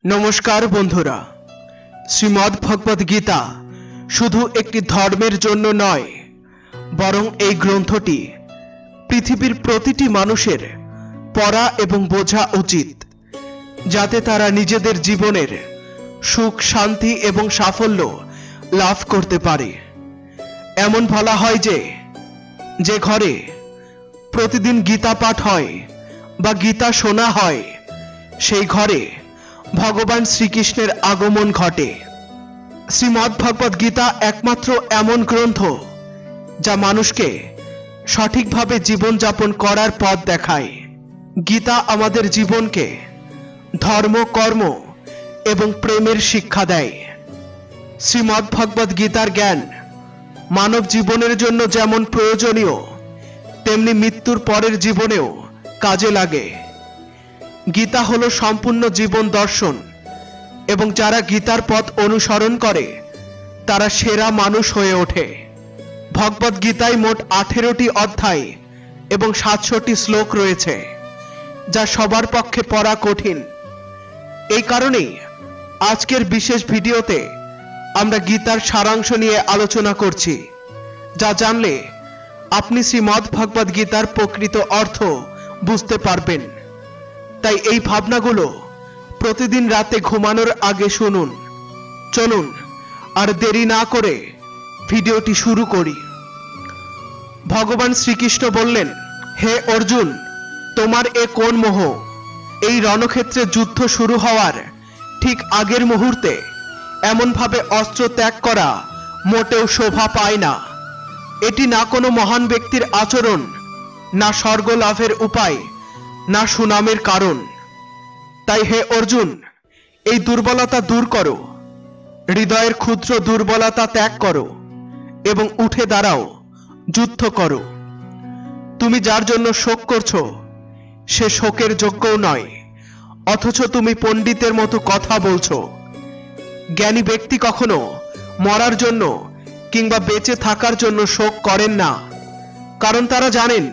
नमस्कार बंधुरा श्रीमद् भगवद गीता शुधु एकटी धर्मेर जन्य नय बरং एई ग्रंथटी पृथिवीर प्रतिटी मानुषेर पढ़ा एवं बोझा उचित जाते तारा निजेदेर जीवनेर सुख शांति एवं साफल्य लाभ करते पारे। एमन बला हय जे घरे प्रतिदिन गीता पाठ हय बा गीता शोना हय सेई घरे भगवान श्रीकृष्णेर आगमन घटे। श्रीमद् भगवद गीता एकमात्र एमन ग्रंथ जा मानुषके सठिकभावे जीवन यापन करार पथ देखाय। गीता आमादेर जीवनके धर्म कर्म एवं प्रेमेर शिक्षा देय। श्रीमद् भगवद गीतार ज्ञान मानव जीवनेर जन्य जेमन प्रयोजनीय तेमनि मृत्युर परेर जीवनेও काजे लागे। गीता हलो सम्पूर्ण जीवन दर्शन एवं जारा गीतार पथ अनुसरण करे तारा सेरा मानुष हये ओठे। भगवद गीताय मोट 18टी अध्याय एवं 700टी श्लोक रयेछे जा सबार पक्षे पढ़ा कठिन। एई कारणेई आजकेर विशेष भिडियोते आमरा गीतार सारांश निये आलोचना करछि जा जानले आपनि श्रीमद् भगवद गीतार प्रकृत अर्थ बुझते पारबेन। ताई এই ভাবনাগুলো প্রতিদিন রাতে ঘুমানোর আগে শুনুন। চলুন আর দেরি না করে ভিডিওটি শুরু করি। ভগবান শ্রীকৃষ্ণ বললেন, হে অর্জুন, তোমার এ কোন মোহ? এই রণক্ষেত্রে যুদ্ধ শুরু হওয়ার ঠিক আগের মুহূর্তে এমন ভাবে অস্ত্র ত্যাগ করা মোটেও শোভা পায় না। এটি না কোনো মহান ব্যক্তির আচরণ, না স্বর্গ লাভের উপায়, ना सुनामेर कारण। ताई हे अर्जुन, এই দুর্বলতা दूर करो, हृदयेर क्षुद्र दुर्बलता त्याग करो एवं उठे दाड़ाओ, युद्ध करो। तुमी जार जन्य शोक करछो से शोकेर योग्यও नय, अथच तुमी पंडितेर मतो कथा बोलछो। ज्ञानी व्यक्ति कखनो मरार जन्य किंबा बेঁচে थाकार जन्य शोक करेन ना, कारण तारा जानेन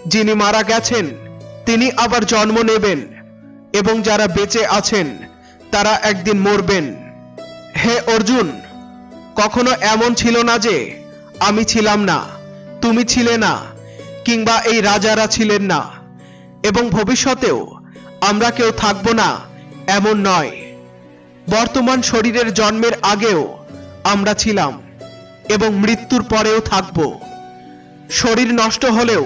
जिनि मारा गेछेन তিনি আবার জন্ম নেবেন এবং যারা বেঁচে আছেন তারা একদিন মরবেন। হে অর্জুন, কখনো এমন ছিল না যে আমি ছিলাম না, তুমি ছিলে না, কিংবা এই রাজারা ছিলেন না, এবং ভবিষ্যতেও আমরা কেউ থাকব না এমন নয়। বর্তমান শরীরের জন্মের আগেও আমরা ছিলাম এবং মৃত্যুর পরেও থাকব। শরীর নষ্ট হলেও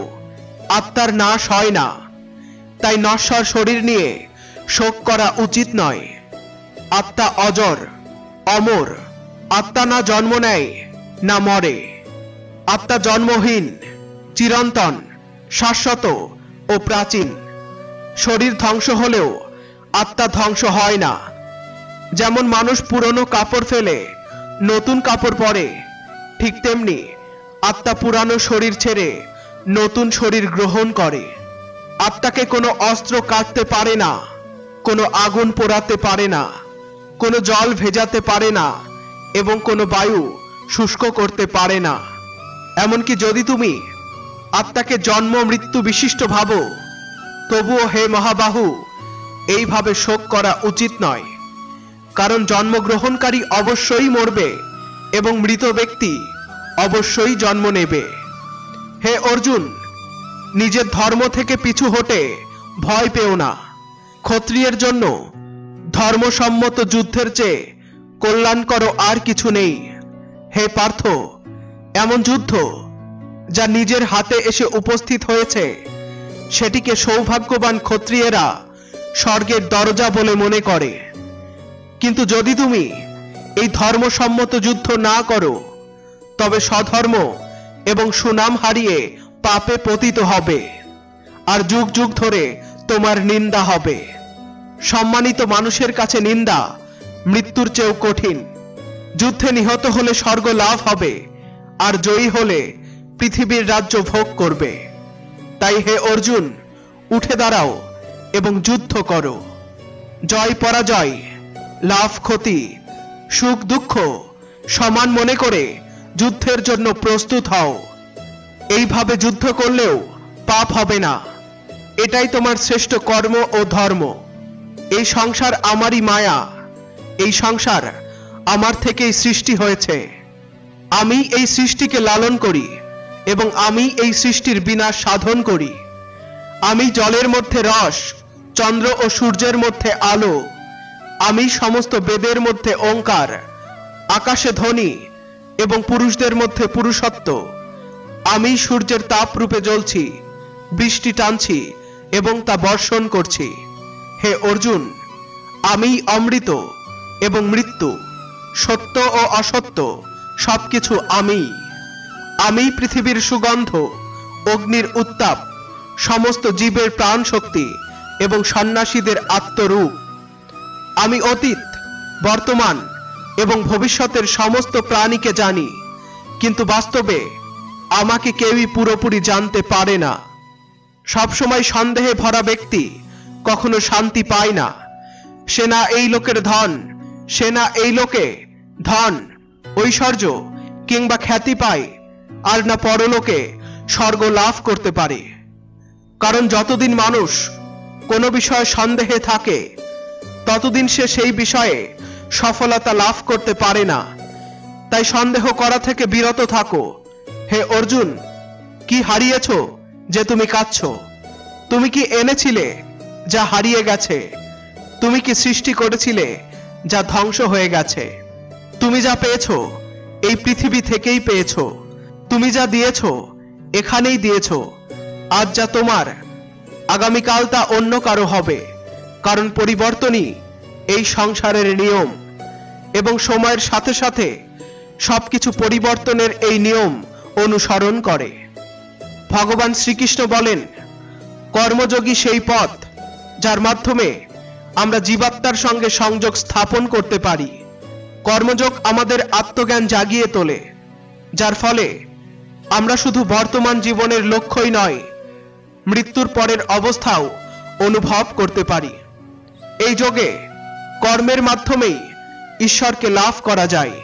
আত্মার নাশ হয় না, তাই নশ্বর শরীর নিয়ে শোক করা উচিত নয়। আত্মা অজর, অমর। আত্মা না জন্ম নেয় না মরে। আত্মা জন্মহীন, চিরন্তন, শাশ্বত ও প্রাচীন। শরীর ধ্বংস হলেও আত্মা ধ্বংস হয় না। যেমন মানুষ পুরনো কাপড় ফেলে নতুন কাপড় পরে, ঠিক তেমনি আত্মা পুরানো শরীর ছেড়ে নতুন শরীর গ্রহণ করে। আত্মাকে কোনো অস্ত্র কাটতে পারে না, কোনো আগুন পোড়াতে পারে না, কোনো জল ভেজাতে পারে না এবং কোনো বায়ু শুষ্ক করতে পারে না। এমনকি যদি তুমি আত্মাকে জন্ম মৃত্যু বিশিষ্ট ভাবো, তবুও হে মহাবাহু, এইভাবে শোক করা উচিত নয়। কারণ জন্মগ্রহণকারী অবশ্যই মরবে এবং মৃত ব্যক্তি অবশ্যই জন্ম নেবে। হে অর্জুন, নিজের ধর্ম থেকে পিছু হটে ভয় পেও না। ক্ষত্রিয়ের জন্য ধর্মসম্মত যুদ্ধের চেয়ে কল্যাণকর আর কিছু নেই। হে পার্থ, এমন যুদ্ধ যা নিজের হাতে এসে উপস্থিত হয়েছে সেটিকে সৌভাগ্যবান ক্ষত্রিয়েরা স্বর্গের দরজা বলে মনে করে। কিন্তু যদি তুমি এই ধর্মসম্মত যুদ্ধ না করো তবে স্বধর্ম এবং সুনাম হারিয়ে পাপে পতিত হবে আর যুগ যুগ ধরে তোমার নিন্দা হবে। সম্মানিত মানুষের কাছে নিন্দা মৃত্যুর চেয়েও কঠিন। যুদ্ধে নিহত হলে স্বর্গ লাভ হবে আর জয়ী হলে পৃথিবীর রাজ্য ভোগ করবে। তাই হে অর্জুন, উঠে দাঁড়াও এবং যুদ্ধ করো। জয় পরাজয়, লাভ ক্ষতি, সুখ দুঃখ সমান মনে করে যুদ্ধের জন্য প্রস্তুত হও। এইভাবে যুদ্ধ করলেও পাপ হবে না। এটাই তোমার শ্রেষ্ঠ কর্ম ও ধর্ম। এই সংসার আমারই মায়া, এই সংসার আমার থেকেই সৃষ্টি হয়েছে। আমি এই সৃষ্টিকে লালন করি এবং আমি এই সৃষ্টির বিনাশ সাধন করি। আমি জলের মধ্যে রস, চন্দ্র ও সূর্যের মধ্যে আলো, আমি সমস্ত বেদের মধ্যে ওঙ্কার, আকাশে ধ্বনি এবং পুরুষদের মধ্যে পুরুষত্ব। আমি সূর্যের তাপ রূপে জ্বলছি, বৃষ্টি টানছি এবং তা বর্ষণ করছি। হে অর্জুন, আমি অমৃত এবং মৃত্যু, সত্য ও অসত্য সবকিছু আমি। আমি পৃথিবীর সুগন্ধ, অগ্নির উত্তাপ, সমস্ত জীবের প্রাণ শক্তি এবং সন্ন্যাসীদের আত্মরূপ। আমি অতীত, বর্তমান এবং ভবিষ্যতের সমস্ত প্রাণীকে জানি, কিন্তু বাস্তবে আমাকে কেউই পুরোপুরি জানতে পারে না। সবসময় সন্দেহে ভরা ব্যক্তি কখনো শান্তি পায় না। সে না এই লোকের ধন, সে না এই লোকে ধন, ঐশ্বর্য কিংবা খ্যাতি পায়, আর না পরলোকে স্বর্গ লাভ করতে পারে। কারণ যতদিন মানুষ কোনো বিষয়ে সন্দেহে থাকে, ততদিন সে সেই বিষয়ে সফলতা লাভ করতে পারে না। তাই সন্দেহ করা থেকে বিরত থাকো। হে অর্জুন, কি হারিয়েছ যে তুমি কাঁদছ? তুমি কি এনেছিলে যা হারিয়ে গেছে? তুমি কি সৃষ্টি করেছিলে যা ধ্বংস হয়ে গেছে? তুমি যা পেয়েছ এই পৃথিবী থেকেই পেয়েছ। তুমি যা দিয়েছ এখানেই দিয়েছ। আজ যা তোমার, আগামীকাল তা অন্য কারো হবে। কারণ পরিবর্তনই এই সংসারের নিয়ম, এবং সময়ের সাথে সাথে সবকিছু পরিবর্তনের এই নিয়ম অনুসরণ করে। ভগবান শ্রীকৃষ্ণ বলেন, কর্মযোগী সেই পথ যার মাধ্যমে আমরা জীবাত্মার সঙ্গে সংযোগ স্থাপন করতে পারি। কর্মযোগ আমাদের আত্মজ্ঞান জাগিয়ে তোলে, যার ফলে আমরা শুধু বর্তমান জীবনের লক্ষ্যই নয়, মৃত্যুর পরের অবস্থাও অনুভব করতে পারি। এই যোগে কর্মের মাধ্যমেই ঈশ্বরকে লাভ করা যায়।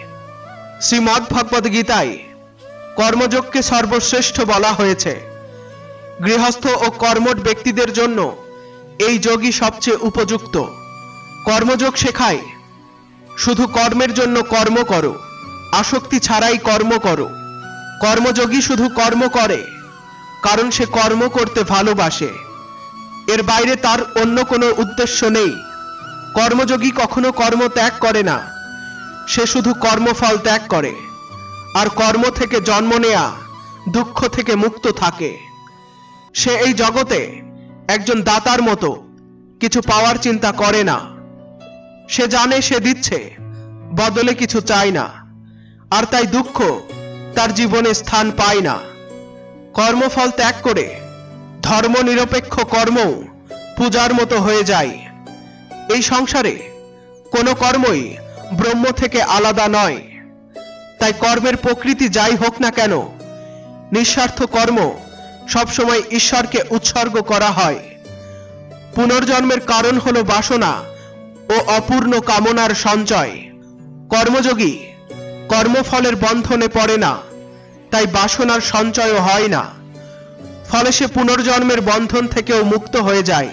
শ্রীমদ্ ভগবদ গীতায় কর্মযোগকে সর্বশ্রেষ্ঠ বলা হয়েছে। গৃহস্থ ও কর্মঠ ব্যক্তিদের জন্য এই যোগই সবচেয়ে উপযুক্ত। কর্মযোগ শেখায় শুধু কর্মের জন্য কর্ম করো, আসক্তি ছাড়াই কর্ম করো। কর্মযোগী শুধু কর্ম করে কারণ সে কর্ম করতে ভালোবাসে, এর বাইরে তার অন্য কোনো উদ্দেশ্য নেই। কর্মযোগী কখনো কর্ম ত্যাগ করে না, সে শুধু কর্মফল ত্যাগ করে, আর কর্ম থেকে জন্ম নেয়া দুঃখ থেকে মুক্ত থাকে। সে এই জগতে একজন দাতার মতো কিছু পাওয়ার চিন্তা করে না। সে জানে সে দিচ্ছে, বদলে কিছু চায় না, আর তাই দুঃখ তার জীবনে স্থান পায় না। কর্মফল ত্যাগ করে ধর্ম নিরপেক্ষ কর্ম পূজার মতো হয়ে যায়। এই সংসারে কোনো কর্মই ব্রহ্ম থেকে আলাদা নয়। তাই কর্মের প্রকৃতি যাই হোক না কেন, নিঃস্বার্থ কর্ম সবসময় ঈশ্বরকে উৎসর্গ করা হয়। পুনর্জন্মের কারণ হলো বাসনা ও অপূর্ণ কামনার সঞ্চয়। কর্মযোগী কর্মফলের বন্ধনে পড়ে না, তাই বাসনার সঞ্চয়ও হয় না। ফলে সে পুনর্জন্মের বন্ধন থেকেও মুক্ত হয়ে যায়।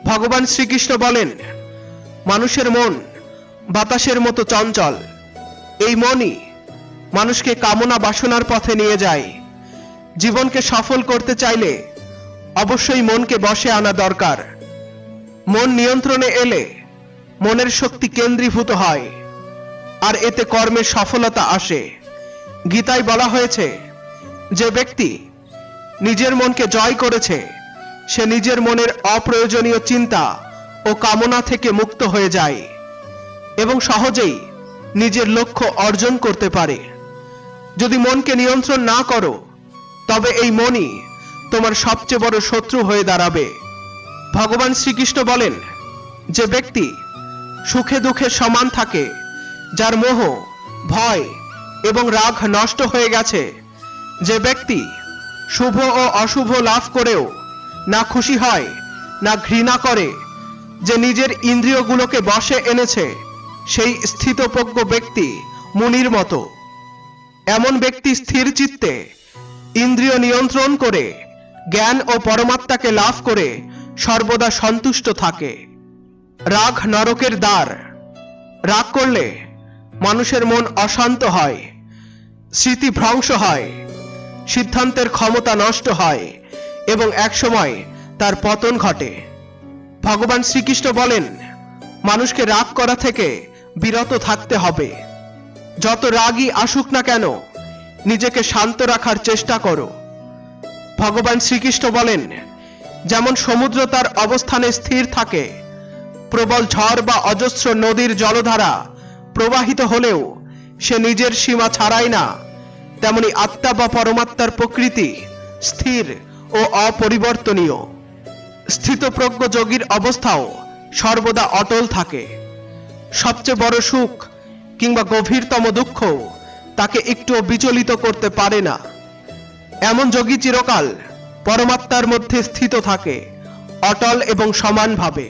ভগবান শ্রীকৃষ্ণ বলেন, মানুষের মন বাতাসের মতো চঞ্চল। এই মনই মানুষকে কামনা বাসনার পথে নিয়ে যায়। জীবনকে সফল করতে চাইলে অবশ্যই মনকে বশে আনা দরকার। মন নিয়ন্ত্রণে এলে মনের শক্তি কেন্দ্রীভূত হয়, আর এতে কর্মের সফলতা আসে। গীতায় বলা হয়েছে, যে ব্যক্তি নিজের মনকে জয় করেছে সে নিজের মনের অপ্রয়োজনীয় চিন্তা ও কামনা থেকে মুক্ত হয়ে যায় এবং সহজেই নিজের লক্ষ্য অর্জন করতে পারে। যদি মনকে নিয়ন্ত্রণ না করো, তবে এই মনই তোমার সবচেয়ে বড় শত্রু হয়ে দাঁড়াবে। ভগবান শ্রীকৃষ্ণ বলেন, যে ব্যক্তি সুখে দুঃখে সমান থাকে, যার মোহ, ভয় এবং রাগ নষ্ট হয়ে গেছে, যে ব্যক্তি শুভ ও অশুভ লাভ করেও না খুশি হয় না ঘৃণা করে, যে নিজের ইন্দ্রিয়গুলোকে বশে এনেছে, সেই স্থিতপ্রজ্ঞ ব্যক্তি মুনির মতো। এমন ব্যক্তি স্থির চিত্তে ইন্দ্রিয় নিয়ন্ত্রণ করে জ্ঞান ও পরমাত্মাকে লাভ করে সর্বদা সন্তুষ্ট থাকে। রাগ নরকের দ্বার। রাগ করলে মানুষের মন অশান্ত হয়, স্মৃতি ভ্রংশ হয়, সিদ্ধান্তের ক্ষমতা নষ্ট হয় এবং একসময় তার পতন ঘটে। ভগবান শ্রীকৃষ্ণ বলেন, মানুষকে রাগ করা থেকে বিরত থাকতে হবে। যত রাগই আসুক না কেন, নিজেকে শান্ত রাখার চেষ্টা করো। ভগবান শ্রীকৃষ্ণ বলেন, যেমন সমুদ্র তার অবস্থানে স্থির থাকে, প্রবল ঝড় বা অজস্র নদীর জলধারা প্রবাহিত হলেও সে নিজের সীমা ছাড়ায় না, তেমনি আত্মা বা পরমাত্মার প্রকৃতি স্থির ও অপরিবর্তনীয়। স্থিতপ্রজ্ঞ যোগীর অবস্থাও সর্বদা অটল থাকে। সবচেয়ে বড় সুখ কিংবা গভীরতম দুঃখ তাকে একটুও বিচলিত করতে পারে না। এমন যোগী চিরকাল পরমাত্মার মধ্যে স্থিত থাকে, অটল এবং সমানভাবে।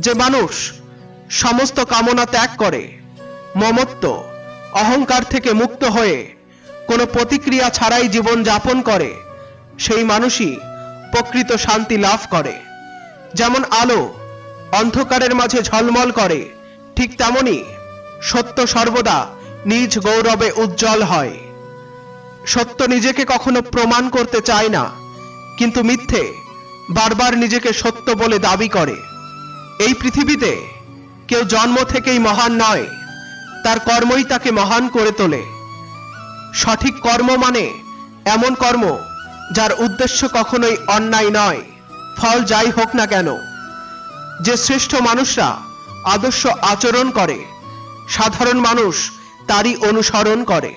যে মানুষ সমস্ত কামনা ত্যাগ করে, মমত্ব অহংকার থেকে মুক্ত হয়ে কোনো প্রতিক্রিয়া ছাড়াই জীবন যাপন করে, সেই মানুষই প্রকৃত শান্তি লাভ করে। যেমন আলো অন্ধকারের মাঝে ঝলমল করে, ঠিক তেমনি সত্য সর্বদা নিজ গৌরবে উজ্জ্বল হয়। সত্য নিজেকে কখনো প্রমাণ করতে চায় না, কিন্তু মিথ্যে বারবার নিজেকে সত্য বলে দাবি করে। এই পৃথিবীতে কেউ জন্ম থেকেই মহান নয়, তার কর্মই তাকে মহান করে তোলে। সঠিক কর্ম মানে এমন কর্ম যার উদ্দেশ্য কখনোই অন্যায় নয়, ফল যাই হোক না কেন। যে শ্রেষ্ঠ মানুষরা আদর্শ আচরণ করে, সাধারণ মানুষ তারই অনুসরণ করে।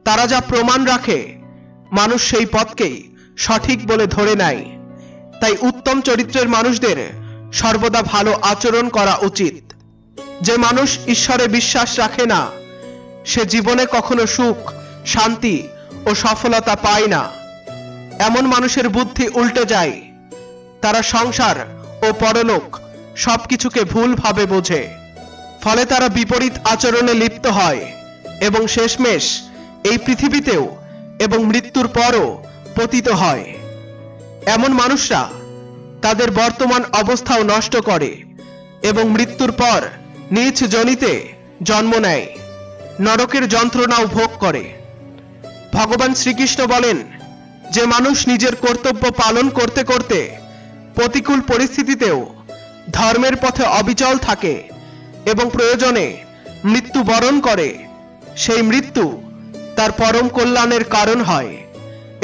তারা যা প্রমাণ রাখে, মানুষ সেই পথকেই সঠিক বলে ধরে নেয়। তাই উত্তম চরিত্রের মানুষদের সর্বদা ভালো আচরণ করা উচিত। যে মানুষ ঈশ্বরে বিশ্বাস রাখে না, সে জীবনে কখনো সুখ, শান্তি ও সফলতা পায় না। এমন মানুষের বুদ্ধি উল্টে যায়। তারা সংসার ও পরলোক সবকিছুকে ভুলভাবে বোঝে। ফলে তারা বিপরীত আচরণে লিপ্ত হয় এবং শেষমেশ এই পৃথিবীতেও এবং মৃত্যুর পরও পতিত হয়। এমন মানুষরা তাদের বর্তমান অবস্থাও নষ্ট করে এবং মৃত্যুর পর নিজ যোনিতে জন্ম নেয়, নরকের যন্ত্রণাও ভোগ করে। ভগবান শ্রীকৃষ্ণ বলেন, যে মানুষ নিজের কর্তব্য পালন করতে করতে প্রতিকূল পরিস্থিতিতেও ধর্মের পথে অবিচল থাকে এবং প্রয়োজনে মৃত্যু বরণ করে, সেই মৃত্যু তার পরম কল্যাণের কারণ হয়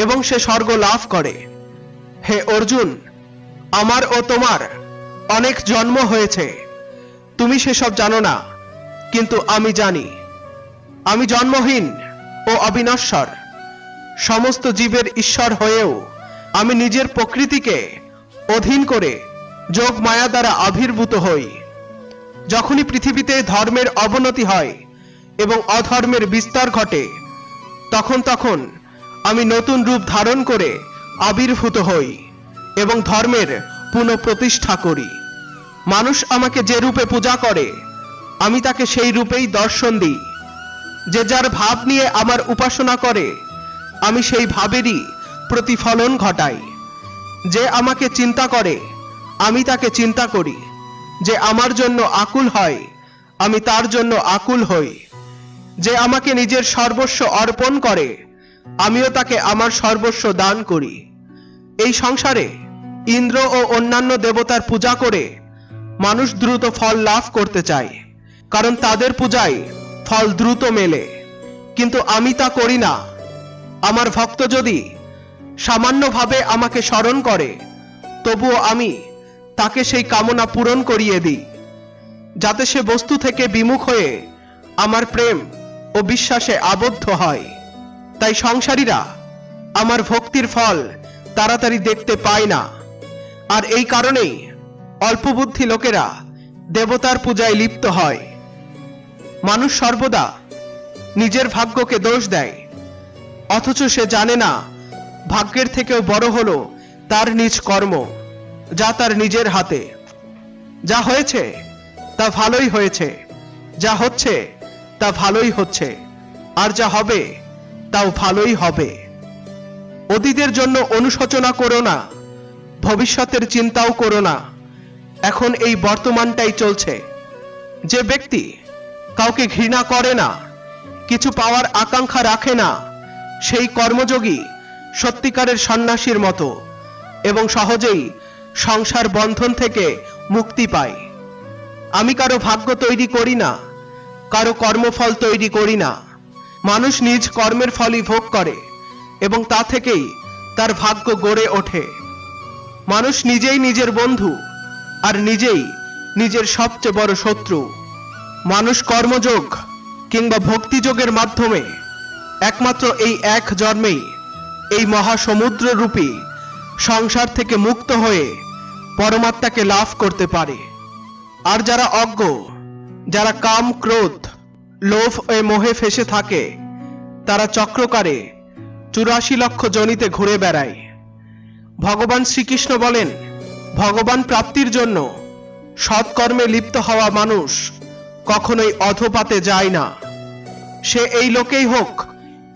এবং সে স্বর্গ লাভ করে। হে অর্জুন, আমার ও তোমার অনেক জন্ম হয়েছে, তুমি সেসব জানো না, কিন্তু আমি জানি। আমি জন্মহীন ও অবিনশ্বর, সমস্ত জীবের ঈশ্বর হয়েও আমি নিজের প্রকৃতিকে অধীন করে যোগ মায়া দ্বারা আবির্ভূত হই। যখনই পৃথিবীতে ধর্মের অবনতি হয় এবং অধর্মের বিস্তার ঘটে, তখন তখন আমি নতুন রূপ ধারণ করে আবির্ভূত হই এবং ধর্মের পুনঃপ্রতিষ্ঠা করি। মানুষ আমাকে যে রূপে পূজা করে, আমি তাকে সেই রূপেই দর্শন দিই। যে যার ভাব নিয়ে আমার উপাসনা করে, আমি সেই ভাবেরই প্রতিফলন ঘটাই। যে আমাকে চিন্তা করে, আমি তাকে চিন্তা করি। যে আমার জন্য আকুল হয়, আমি তার জন্য আকুল হই। যে আমাকে নিজের সর্বস্ব অর্পণ করে, আমিও তাকে আমার সর্বস্ব দান করি। এই সংসারে ইন্দ্র ও অন্যান্য দেবতার পূজা করে মানুষ দ্রুত ফল লাভ করতে চায়, কারণ তাদের পূজায় ফল দ্রুত মেলে। কিন্তু আমি তা করি না। আমার ভক্ত যদি সামান্যভাবে আমাকে স্মরণ করে, তবুও আমি তাকে সেই কামনা পূরণ করিয়ে দিই, যাতে সে বস্তু থেকে বিমুখ হয়ে আমার প্রেম ও বিশ্বাসে আবদ্ধ হয়। তাই সংসারীরা আমার ভক্তির ফল তাড়াতাড়ি দেখতে পায় না, আর এই কারণেই অল্পবুদ্ধি লোকেরা দেবতার পূজায় লিপ্ত হয়। মানুষ সর্বদা নিজের ভাগ্যকে দোষ দেয়, অথচ সে জানে না ভাগ্যের থেকেও বড় হলো তার নিজ কর্ম, যা তার নিজের হাতে। যা হয়েছে তা ভালোই হয়েছে, যা হচ্ছে তা ভালোই হচ্ছে, আর যা হবে তাও ভালোই হবে। অতীতের জন্য অনুশোচনা করো না, ভবিষ্যতের চিন্তাও করো না। এখন এই বর্তমানটাই চলছে। যে ব্যক্তি কাউকে ঘৃণা করে না, কিছু পাওয়ার আকাঙ্ক্ষা রাখে না, সেই কর্মযোগী সত্যিকারের সন্ন্যাসীর মতো এবং সহজেই সংসার বন্ধন থেকে মুক্তি পায়। আমি কারো ভাগ্য তৈরি করি না, কারো কর্মফল তৈরি করি না। মানুষ নিজ কর্মের ফলই ভোগ করে এবং তা থেকেই তার ভাগ্য গড়ে ওঠে। মানুষ নিজেই নিজের বন্ধু আর নিজেই নিজের সবচেয়ে বড় শত্রু। মানুষ কর্মযোগ কিংবা ভক্তিযোগের মাধ্যমে একমাত্র এই এক জন্মেই এই মহাসমুদ্র রূপী সংসার থেকে মুক্ত হয়ে পরমাত্মাকে লাভ করতে পারে। আর যারা অজ্ঞ, যারা কাম, ক্রোধ, লোভ ও মোহে ফেসে থাকে, তারা চক্রকারে 84 লক্ষ জনিতে ঘুরে বেড়ায়। ভগবান শ্রীকৃষ্ণ বলেন, ভগবান প্রাপ্তির জন্য সৎকর্মে লিপ্ত হওয়া মানুষ কখনোই অধপাতে যায় না। সে এই লোকেই হোক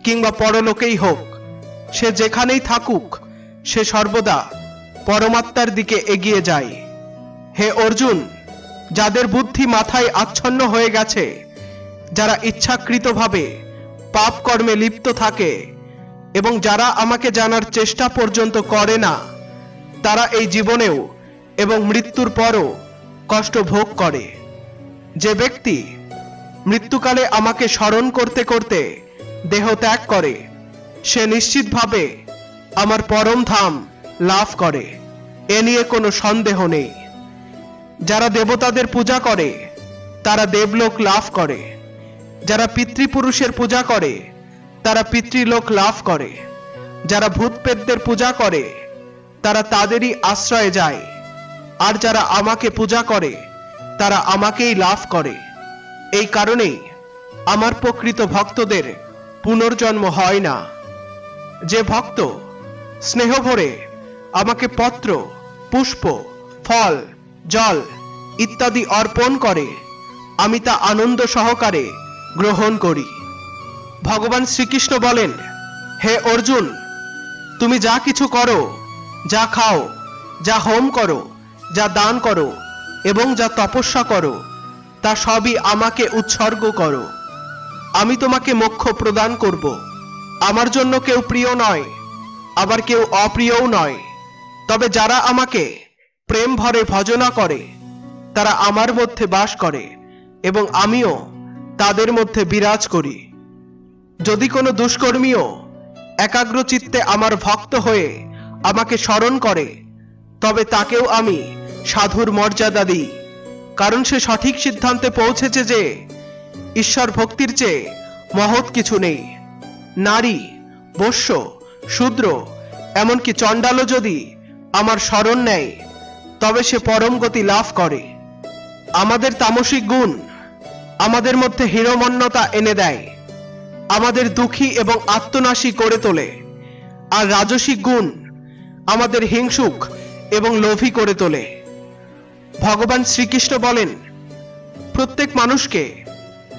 কিংবা পরলোকেই হোক, সে যেখানেই থাকুক, সে সর্বদা পরমাত্মার দিকে এগিয়ে যায়। হে অর্জুন, যাদের বুদ্ধি মাথায় আচ্ছন্ন হয়ে গেছে, যারা ইচ্ছাকৃতভাবে পাপ কর্মে লিপ্ত থাকে এবং যারা আমাকে জানার চেষ্টা পর্যন্ত করে না, তারা এই জীবনেও এবং মৃত্যুর পরও কষ্ট ভোগ করে। যে ব্যক্তি মৃত্যুকালে আমাকে স্মরণ করতে করতে দেহ ত্যাগ করে, সে নিশ্চিতভাবে আমার পরম ধাম লাভ করে, এ নিয়ে কোনো সন্দেহ নেই। যারা দেবতাদের পূজা করে তারা দেবলোক লাভ করে, যারা পিতৃপুরুষের পূজা করে তারা পিতৃলোক লাভ করে, যারা ভূতপ্রেতদের পূজা করে তারা তাদেরই আশ্রয়ে যায়, আর যারা আমাকে পূজা করে তারা আমাকেই লাভ করে। এই কারণেই আমার প্রকৃত ভক্তদের পুনর্জন্ম হয় না। যে ভক্ত স্নেহ ভরে আমাকে পত্র, পুষ্প, ফল, জল ইত্যাদি অর্পণ করে, আমি তা আনন্দ সহকারে গ্রহণ করি। ভগবান শ্রীকৃষ্ণ বলেন, হে অর্জুন, তুমি যা কিছু করো, যা খাও, যা হোম করো, যা দান করো এবং যা তপস্যা করো, তা সবই আমাকে উৎসর্গ করো। আমি তোমাকে মোক্ষ প্রদান করব। আমার জন্য কেউ প্রিয় নয়, আবার কেউ অপ্রিয়ও নয়। তবে যারা আমাকে প্রেম ভরে ভজনা করে, তারা আমার মধ্যে বাস করে এবং আমিও তাদের মধ্যে বিরাজ করি। যদি কোনো দুষ্কর্মীও একাগ্র চিত্তে আমার ভক্ত হয়ে আমাকে স্মরণ করে, তবে তাকেও আমি সাধুর মর্যাদা দিই, কারণ সে সঠিক সিদ্ধান্তে পৌঁছেছে যে ঈশ্বর ভক্তির চেয়ে মহৎ কিছু নেই। নারী, বৈশ্য, শূদ্র, এমনকি চণ্ডালও যদি আমার শরণ নেয়, তবে সে পরম গতি লাভ করে। আমাদের তামসিক গুণ আমাদের মধ্যে হীনমন্যতা এনে দেয়, আমাদের দুঃখী এবং আত্মনাশী করে তোলে, আর রাজসিক গুণ আমাদের হিংসুক এবং লোভী করে তোলে। ভগবান শ্রীকৃষ্ণ বলেন, প্রত্যেক মানুষকে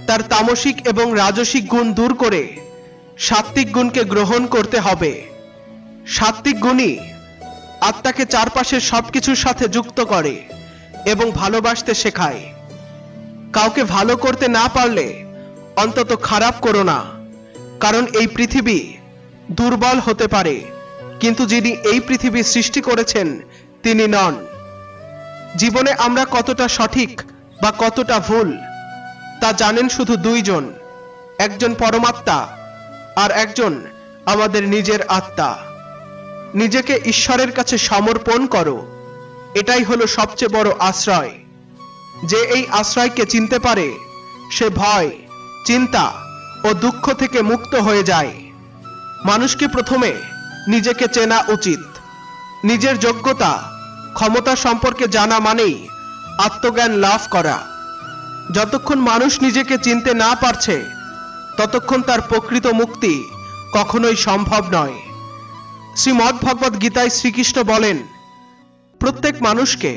তার তামসিক এবং রাজসিক গুণ দূর করে সাত্ত্বিক গুণকে গ্রহণ করতে হবে। সাত্ত্বিক গুণই আত্মাকে চারপাশের সবকিছুর সাথে যুক্ত করে এবং ভালোবাসতে শেখায়। কাউকে ভালো করতে না পারলে অন্তত খারাপ করো না, কারণ এই পৃথিবী দুর্বল হতে পারে, কিন্তু যিনি এই পৃথিবী সৃষ্টি করেছেন তিনি নন। জীবনে আমরা কতটা সঠিক বা কতটা ভুল তা জানেন শুধু দুইজন, একজন পরমাত্মা আর একজন আমাদের নিজের আত্মা। নিজেকে ঈশ্বরের কাছে সমর্পণ করো, এটাই হলো সবচেয়ে বড় আশ্রয়। যে এই আশ্রয়কে চিনতে পারে, সে ভয়, চিন্তা ও দুঃখ থেকে মুক্ত হয়ে যায়। মানুষকে প্রথমে নিজেকে চেনা উচিত। নিজের যোগ্যতা, ক্ষমতা সম্পর্কে জানা মানেই আত্মজ্ঞান লাভ করা। যতক্ষণ মানুষ নিজেকে চিনতে না পারছে, ততক্ষণ তার প্রকৃত মুক্তি কখনোই সম্ভব নয়। শ্রীমদ্ ভগবদ গীতায় শ্রীকৃষ্ণ বলেন, প্রত্যেক মানুষকে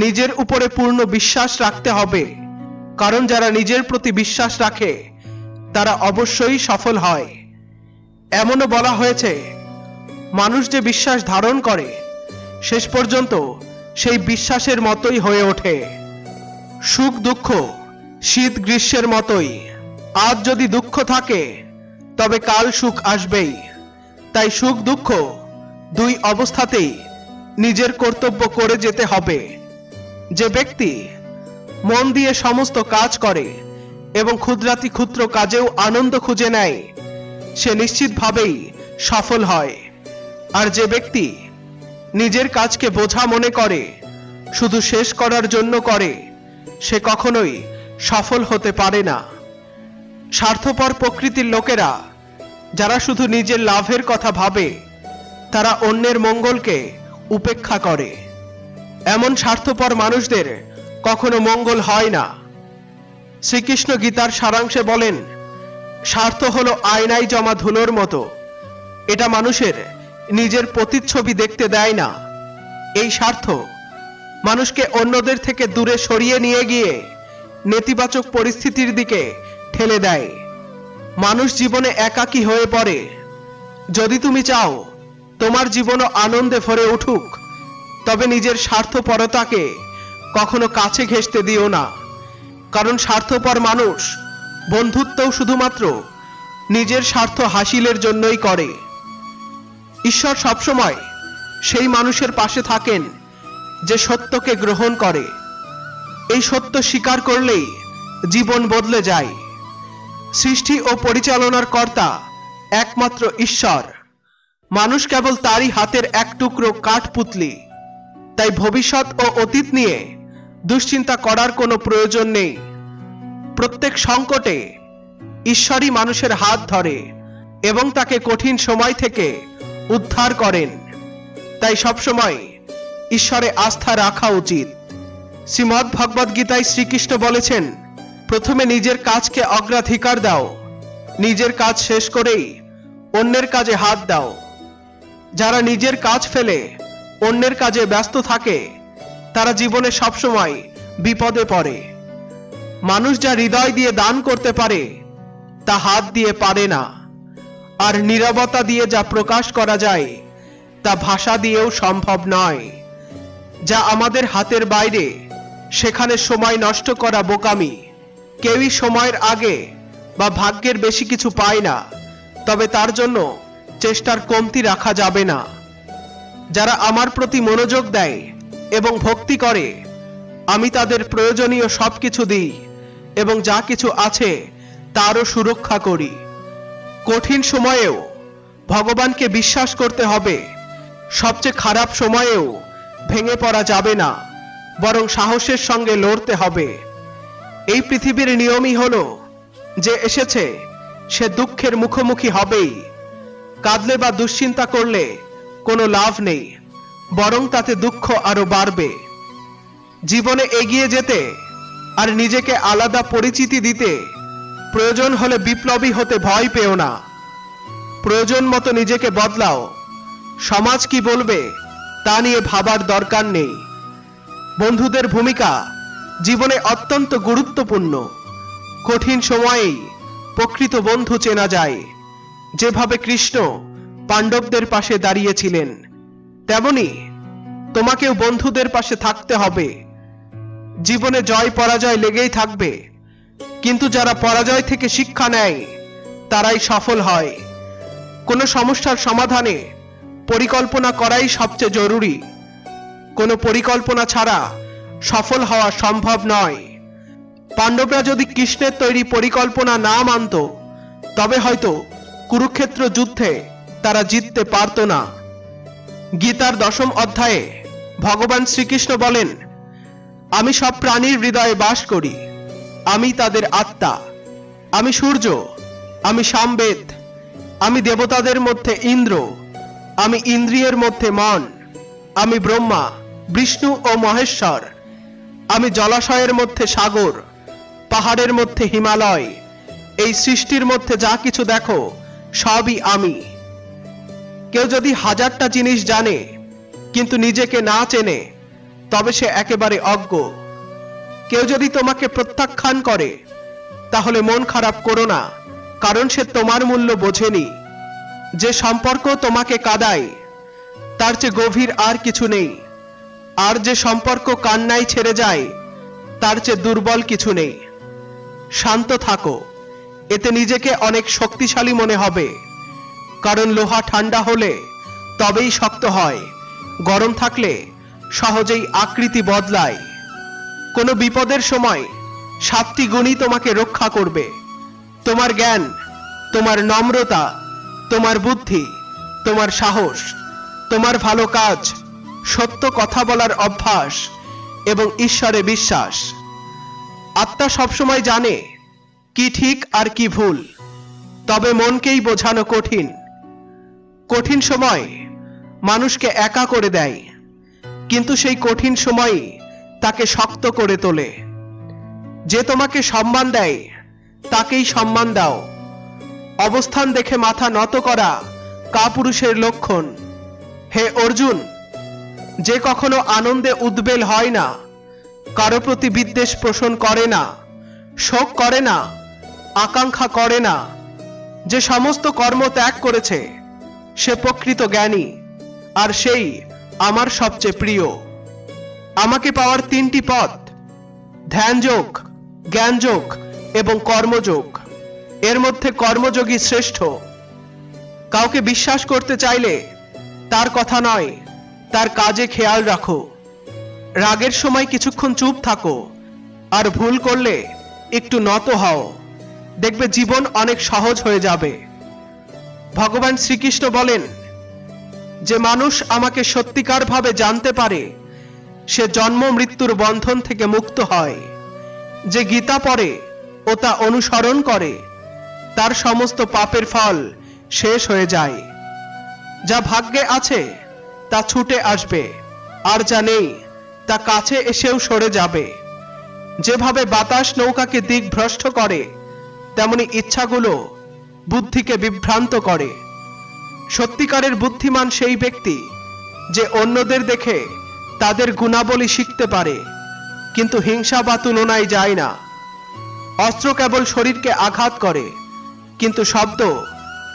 নিজের উপরে পূর্ণ বিশ্বাস রাখতে হবে, কারণ যারা নিজের প্রতি বিশ্বাস রাখে তারা অবশ্যই সফল হয়। এমনও বলা হয়েছে, মানুষ যে বিশ্বাস ধারণ করে শেষ পর্যন্ত সেই বিশ্বাসের মতোই হয়ে ওঠে। সুখ দুঃখ শীত গ্রীষ্মের মতোই, আজ যদি দুঃখ থাকে তবে কাল সুখ আসবেই। তাই সুখ দুঃখ দুই অবস্থাতেই নিজের কর্তব্য করে যেতে হবে। যে ব্যক্তি মন দিয়ে সমস্ত কাজ করে এবং ক্ষুদ্রাতি ক্ষুদ্র কাজেও আনন্দ খুঁজে নেয়, সে নিশ্চিতভাবেই সফল হয়। আর যে ব্যক্তি নিজের কাজকে বোঝা মনে করে, শুধু শেষ করার জন্য করে, সে কখনোই সফল হতে পারে না। স্বার্থপর প্রকৃতির লোকেরা যারা শুধু নিজের লাভের কথা ভাবে, তারা অন্যের মঙ্গলকে উপেক্ষা করে। এমন স্বার্থপর মানুষদের কখনো মঙ্গল হয় না। শ্রীকৃষ্ণ গীতার সারাংশে বলেন, স্বার্থ হলো আয়নায় জমা ধুলোর মতো, এটা মানুষের নিজের প্রতিচ্ছবি দেখতে দেয় না। এই স্বার্থ মানুষকে অন্যদের থেকে দূরে সরিয়ে নিয়ে গিয়ে নেতিবাচক পরিস্থিতির দিকে ঠেলে দেয়। মানুষ জীবনে একাকী হয়ে পড়ে। যদি তুমি চাও তোমার জীবনও আনন্দে ভরে উঠুক, তবে নিজের স্বার্থপরতাকে কখনো কাছে ঘেঁষতে দিও না। কারণ স্বার্থপর মানুষ বন্ধুত্বও শুধুমাত্র নিজের স্বার্থ হাসিলের জন্যই করে। ঈশ্বর সবসময় সেই মানুষের পাশে থাকেন যে সত্যকে গ্রহণ করে। এই সত্য স্বীকার করলেই জীবন বদলে যায়। সৃষ্টি ও পরিচালনার কর্তা একমাত্র ঈশ্বর। মানুষ কেবল তারই হাতের এক টুকরো কাঠপুতলি। তাই ভবিষ্যৎ ও অতীত নিয়ে দুশ্চিন্তা করার কোনো প্রয়োজন নেই। প্রত্যেক সংকটে ঈশ্বরই মানুষের হাত ধরে এবং তাকে কঠিন সময় থেকে উদ্ধার করেন। তাই সবসময় ঈশ্বরে আস্থা রাখা উচিত। শ্রীমদ্ ভগবদ গীতায় শ্রীকৃষ্ণ বলেছেন, প্রথমে নিজের কাজকে অগ্রাধিকার দাও, নিজের কাজ শেষ করেই অন্যের কাজে হাত দাও। যারা নিজের কাজ ফেলে অন্যের কাজে ব্যস্ত থাকে, তারা জীবনে সবসময় বিপদে পড়ে। মানুষ যা হৃদয় দিয়ে দান করতে পারে, তা হাত দিয়ে পারে না। আর নীরবতা দিয়ে যা প্রকাশ করা যায়, তা ভাষা দিয়েও সম্ভব নয়। যা আমাদের হাতের বাইরে, সেখানে সময় নষ্ট করা বোকামি। কেউই সময়ের আগে বা ভাগ্যের বেশি কিছু পায় না, তবে তার জন্য চেষ্টার কমতি রাখা যাবে না। যারা আমার প্রতি মনোযোগ দেয় এবং ভক্তি করে, আমি তাদের প্রয়োজনীয় সবকিছু দিই এবং যা কিছু আছে তারও সুরক্ষা করি। কঠিন সময়েও ভগবানকে বিশ্বাস করতে হবে। সবচেয়ে খারাপ সময়েও ভেঙে পড়া যাবে না, বরং সাহসের সঙ্গে লড়তে হবে। এই পৃথিবীর নিয়মই হলো, যে এসেছে সে দুঃখের মুখোমুখি হবেই। কাঁদলে বা দুশ্চিন্তা করলে কোনো লাভ নেই, বরং তাতে দুঃখ আরো বাড়বে। জীবনে এগিয়ে যেতে আর নিজেকে আলাদা পরিচিতি দিতে প্রয়োজন হলে বিপ্লবী হতে ভয় পেও না। প্রয়োজন মতো নিজেকে বদলাও। সমাজ কি বলবে তা নিয়ে ভাবার দরকার নেই। বন্ধুদের ভূমিকা জীবনে অত্যন্ত গুরুত্বপূর্ণ। কঠিন সময়েই প্রকৃত বন্ধু চেনা যায়। যেভাবে কৃষ্ণ পাণ্ডবদের পাশে দাঁড়িয়েছিলেন, তেমনি তোমাকেও বন্ধুদের পাশে থাকতে হবে। জীবনে জয় পরাজয় লেগেই থাকবে, কিন্তু যারা পরাজয় থেকে শিক্ষা নেয় তারাই সফল হয়। কোনো সমস্যার সমাধানে পরিকল্পনা করাই সবচেয়ে জরুরি। কোনো পরিকল্পনা ছাড়া সফল হওয়া সম্ভব নয়। পাণ্ডবরা যদি কৃষ্ণের তৈরি পরিকল্পনা না মানত, তবে হয়তো কুরুক্ষেত্র যুদ্ধে তারা জিততে পারত না। গীতার 10ম অধ্যায়ে ভগবান শ্রীকৃষ্ণ বলেন, আমি সব প্রাণীর হৃদয়ে বাস করি, আমি তাদের আত্মা। আমি সূর্য, আমি সামবেদ, আমি দেবতাদের মধ্যে ইন্দ্র, আমি ইন্দ্রিয়ের মধ্যে মন, আমি ব্রহ্মা, বিষ্ণু ও মহেশ্বর, আমি জলাশয়ের মধ্যে সাগর, পাহাড়ের মধ্যে হিমালয়। এই সৃষ্টির মধ্যে যা কিছু দেখো সবই আমি। কেউ যদি 1000টা জিনিস জানে কিন্তু নিজেকে না চেনে, তবে সে একেবারে অজ্ঞ। কেউ যদি তোমাকে প্রত্যাখ্যান করে, তাহলে মন খারাপ করো না, কারণ সে তোমার মূল্য বোঝেনি। যে সম্পর্ক তোমাকে কাঁদায়, তার চেয়ে গভীর আর কিছু নেই। আর যে সম্পর্ক কান্নায় ছেড়ে যায় তার চেয়ে দুর্বল কিছু নেই। শান্ত থাকো, এতে নিজেকে অনেক শক্তিশালী মনে হবে। কারণ লোহা ঠান্ডা হলে তবেই শক্ত হয়, গরম থাকলে সহজেই আকৃতি বদলায়। কোনো বিপদের সময় 7টি গুণই তোমাকে রক্ষা করবে: তোমার জ্ঞান, তোমার নম্রতা, তোমার বুদ্ধি, তোমার সাহস, তোমার ভালো কাজ, সত্য কথা বলার অভ্যাস এবং ঈশ্বরে বিশ্বাস। আত্মা সবসময় জানে কি ঠিক আর কি ভুল, তবে মনকেই বোঝানো কঠিন। কঠিন সময় মানুষকে একা করে দেয়, কিন্তু সেই কঠিন সময়ই তাকে শক্ত করে তোলে। যে তোমাকে সম্মান দেয় তাকেই সম্মান দাও। অবস্থান দেখে মাথা নত করা কাপুরুষের লক্ষণ। হে অর্জুন, যে কখনো আনন্দে উদ্বেল হয় না, কারো প্রতি বিদ্বেষ পোষণ করে না, শোক করে না, আকাঙ্ক্ষা করে না, যে সমস্ত কর্ম ত্যাগ করেছে, সে প্রকৃত জ্ঞানী, আর সেই আমার সবচেয়ে প্রিয়। আমাকে পাওয়ার 3টি পথ: ধ্যানযোগ, জ্ঞানযোগ এবং কর্মযোগ। এর মধ্যে কর্মযোগী শ্রেষ্ঠ। কাউকে বিশ্বাস করতে চাইলে তার কথা নয়, তার কাজে খেয়াল রাখো। রাগের সময় কিছুক্ষণ চুপ থাকো, আর ভুল করলে একটু নত হও। দেখবে জীবন অনেক সহজ হয়ে যাবে। ভগবান শ্রীকৃষ্ণ বলেন, যে মানুষ আমাকে সত্যিকারভাবে জানতে পারে সে জন্ম মৃত্যুর বন্ধন থেকে মুক্ত হয়। যে গীতা পড়ে ও তা অনুসরণ করে তার সমস্ত পাপের ফল শেষ হয়ে যায়। যা ভাগ্যে আছে তা ছুটে আসবে, আর যা নেই তা কাছে এসেও সরে যাবে। যেভাবে বাতাস নৌকাকে দিকভ্রষ্ট করে, তেমনি ইচ্ছাগুলো বুদ্ধিকে বিভ্রান্ত করে। সত্যিকারের বুদ্ধিমান সেই ব্যক্তি যে অন্যদের দেখে তাদের গুণাবলী শিখতে পারে, কিন্তু হিংসা বা তুলনায় যায় না। অস্ত্র কেবল শরীরকে আঘাত করে, কিন্তু শব্দ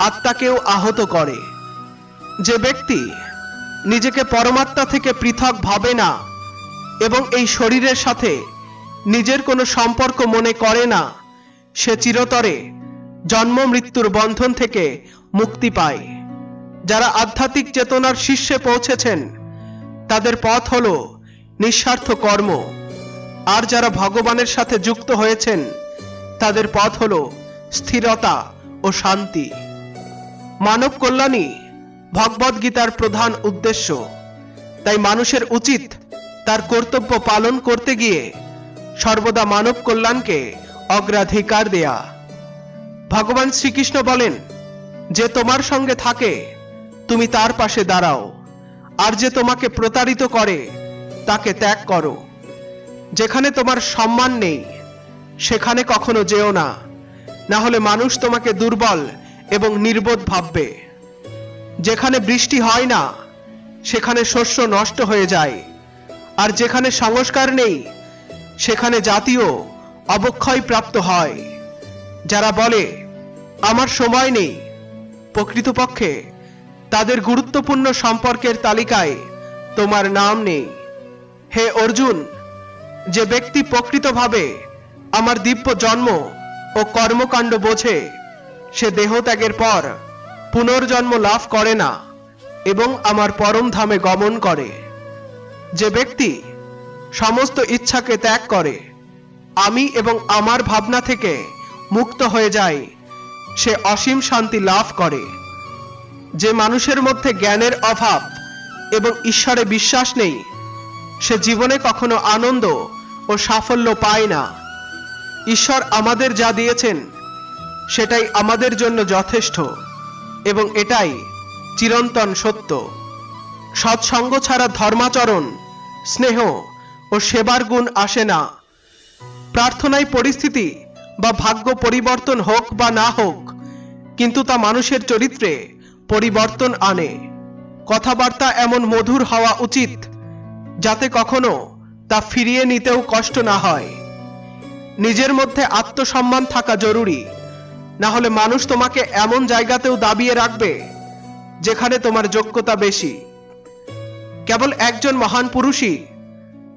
আত্মাকেও আহত করে। যে ব্যক্তি নিজেকে পরমাত্মা থেকে পৃথক ভাবে না এবং এই শরীরের সাথে নিজের কোনো সম্পর্ক মনে করে না, সে চিরতরে জন্ম মৃত্যুর বন্ধন থেকে মুক্তি পায়। যারা আধ্যাত্মিক চেতনার শীর্ষে পৌঁছেছেন তাদের পথ হলো নিঃস্বার্থ কর্ম, আর যারা ভগবানের সাথে যুক্ত হয়েছেন তাদের পথ হলো স্থিরতা ও শান্তি। মানব কল্যাণই ভগবদ্গীতার প্রধান উদ্দেশ্য। তাই মানুষের উচিত তার কর্তব্য পালন করতে গিয়ে সর্বদা মানব কল্যাণকে অগ্রাধিকার দেয়া। ভগবান শ্রীকৃষ্ণ বলেন, যে তোমার সঙ্গে থাকে তুমি তার পাশে দাঁড়াও, আর যে তোমাকে প্রতারিত করে তাকে ত্যাগ করো। যেখানে তোমার সম্মান নেই সেখানে কখনো যেও না, না হলে মানুষ তোমাকে দুর্বল এবং নির্বোধ ভাববে। যেখানে বৃষ্টি হয় না সেখানে শস্য নষ্ট হয়ে যায়, আর যেখানে সংস্কার নেই সেখানে জাতীয় অবক্ষয় প্রাপ্ত হয়। যারা বলে আমার সময় নেই, প্রকৃতপক্ষে তাদের গুরুত্বপূর্ণ সম্পর্কের তালিকায় তোমার নাম নেই। হে অর্জুন, যে ব্যক্তি প্রকৃতভাবে আমার দিব্য জন্ম ও কর্মকাণ্ড বোঝে, সে দেহত্যাগের পর পুনর্জন্ম লাভ করে না এবং আমার পরম ধামে গমন করে। যে ব্যক্তি সমস্ত ইচ্ছাকে ত্যাগ করে, আমি এবং আমার ভাবনা থেকে মুক্ত হয়ে যায়, সে অসীম শান্তি লাভ করে। যে মানুষের মধ্যে জ্ঞানের অভাব এবং ঈশ্বরে বিশ্বাস নেই, সে জীবনে কখনো আনন্দ ও সাফল্য পায় না। ঈশ্বর আমাদের যা দিয়েছেন সেটাই আমাদের জন্য যথেষ্ট, এবং এটাই চিরন্তন সত্য। সৎসঙ্গ ছাড়া ধর্মাচরণ, স্নেহ ও সেবার গুণ আসে না। প্রার্থনায় পরিস্থিতি বা ভাগ্য পরিবর্তন হোক বা না হোক, কিন্তু তা মানুষের চরিত্রে পরিবর্তন আনে। কথাবার্তা এমন মধুর হওয়া উচিত যাতে কখনো তা ফিরিয়ে নিতেও কষ্ট না হয়। নিজের মধ্যে আত্মসম্মান থাকা জরুরি, না হলে মানুষ তোমাকে এমন জায়গাতেও দাবিয়ে রাখবে যেখানে তোমার যোগ্যতা বেশি। কেবল একজন মহান পুরুষই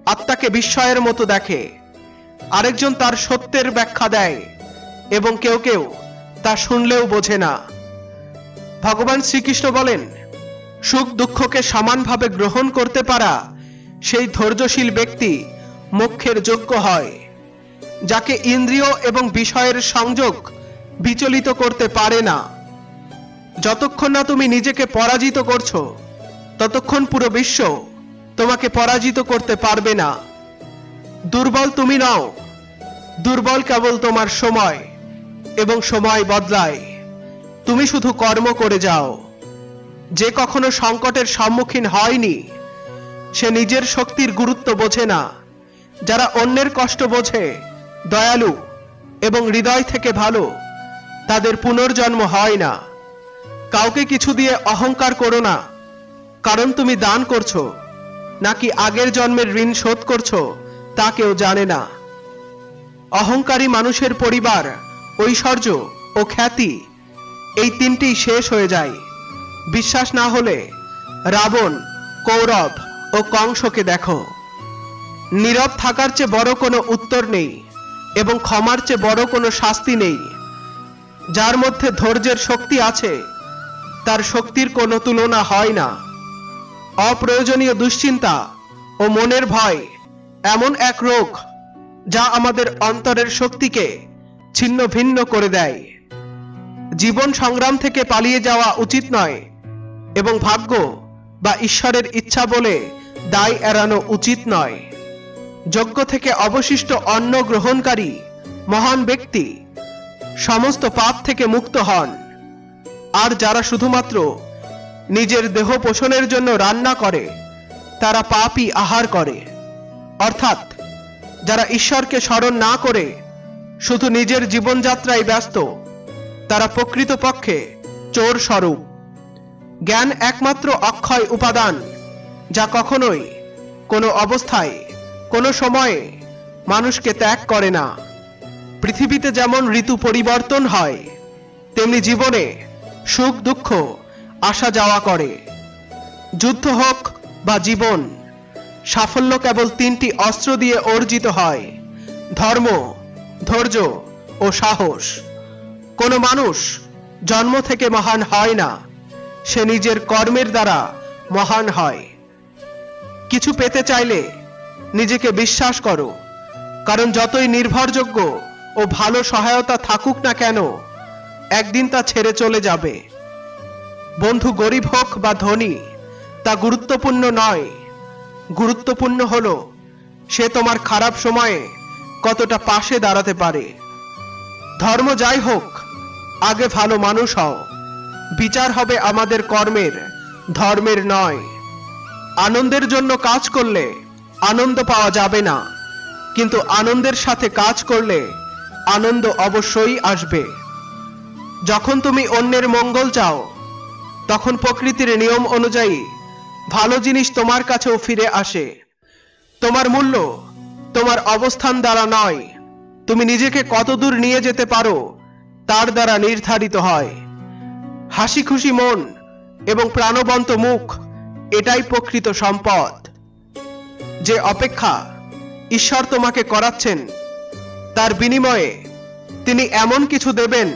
আত্মাকে বিস্ময়ের মতো দেখে, আরেকজন তার সত্যের ব্যাখ্যা দেয় এবং কেউ কেউ তা শুনলেও বোঝে না। ভগবান শ্রীকৃষ্ণ বলেন, সুখ দুঃখকে সমানভাবে গ্রহণ করতে পারা সেই ধৈর্যশীল ব্যক্তি মোক্ষের যোগ্য হয়, যাকে ইন্দ্রিয় এবং বিষয়ের সংযোগ বিচলিত করতে পারে না। যতক্ষণ না তুমি নিজেকে পরাজিত করছো, ততক্ষণ পুরো বিশ্ব তোমাকে পরাজিত করতে পারবে না। দুর্বল তুমি নও, দুর্বল কেবল তোমার সময়, এবং সময় বদলায়। তুমি শুধু কর্ম করে যাও। যে কখনো সংকটের সম্মুখীন হয়নি, সে নিজের শক্তির গুরুত্ব বোঝে না। যারা অন্যের কষ্ট বোঝে, দয়ালু এবং হৃদয় থেকে ভালো, তাদের পুনর্জন্ম হয় না। কাউকে কিছু দিয়ে অহংকার করো না, কারণ তুমি দান করছো নাকি আগের জন্মের ঋণ শোধ করছো তা কেউ জানে না। অহংকারী মানুষের পরিবার, ঐশ্বর্য ও খ্যাতি, এই তিনটি শেষ হয়ে যায়। বিশ্বাস না হলে রাবণ, কৌরব ও কংসকে দেখো। নীরব থাকার চেয়ে বড় কোনো উত্তর নেই এবং ক্ষমার চেয়ে বড় কোনো শাস্তি নেই। যার মধ্যে ধৈর্যের শক্তি আছে, তার শক্তির কোনো তুলনা হয় না। অপ্রয়োজনীয় দুশ্চিন্তা ও মনের ভয় এমন এক রোগ যা আমাদের অন্তরের শক্তিকে ছিন্ন ভিন্ন করে দেয়। জীবন সংগ্রাম থেকে পালিয়ে যাওয়া উচিত নয় এবং ভাগ্য বা ঈশ্বরের ইচ্ছা বলে দায় এড়ানো উচিত নয়। যজ্ঞ থেকে অবশিষ্ট অন্ন গ্রহণকারী মহান ব্যক্তি সমস্ত পাপ থেকে মুক্ত হন। আর যারা শুধুমাত্র নিজের দেহ পোষণের জন্য রান্না করে, তারা পাপই আহার করে। অর্থাৎ যারা ঈশ্বরকে স্মরণ না করে শুধু নিজের জীবনযাত্রায় ব্যস্ত, তারা প্রকৃতপক্ষে চোর স্বরূপ। জ্ঞান একমাত্র অক্ষয় উপাদান, যা কখনোই কোনো অবস্থায় কোনো সময়ে মানুষকে ত্যাগ করে না। পৃথিবীতে যেমন ঋতু পরিবর্তন হয়, তেমনি জীবনে সুখ দুঃখ আসা যাওয়া করে। যুদ্ধ হোক বা জীবন, সাফল্য কেবল তিনটি অস্ত্র দিয়ে অর্জিত হয়: ধর্ম, ধৈর্য ও সাহস। কোনো মানুষ জন্ম থেকে মহান হয় না, সে নিজের কর্মের দ্বারা মহান হয়। কিছু পেতে চাইলে নিজেকে বিশ্বাস করো, কারণ যতই নির্ভরযোগ্য ও ভালো সহায়তা থাকুক না কেন, একদিন তা ছেড়ে চলে যাবে। বন্ধু গরিব হোক বা ধনী, তা গুরুত্বপূর্ণ নয়। গুরুত্বপূর্ণ হলো সে তোমার খারাপ সময়ে কতটা পাশে দাঁড়াতে পারে। ধর্ম যাই হোক, আগে ভালো মানুষ হও। বিচার হবে আমাদের কর্মের, ধর্মের নয়। আনন্দের জন্য কাজ করলে আনন্দ পাওয়া যাবে না, কিন্তু আনন্দের সাথে কাজ করলে আনন্দ অবশ্যই আসবে। যখন তুমি অন্যের মঙ্গল চাও, তখন প্রকৃতির নিয়ম অনুযায়ী ভালো জিনিস তোমার কাছেও ফিরে আসে। তোমার মূল্য তোমার অবস্থান দ্বারা নয়, তুমি নিজেকে কতদূর নিয়ে যেতে পারো তার দ্বারা নির্ধারিত হয়। হাসি খুশি মন এবং প্রাণবন্ত মুখ, এটাই প্রকৃত সম্পদ। যে অপেক্ষা ঈশ্বর তোমাকে করাচ্ছেন, তার বিনিময়ে তিনি এমন কিছু দেবেন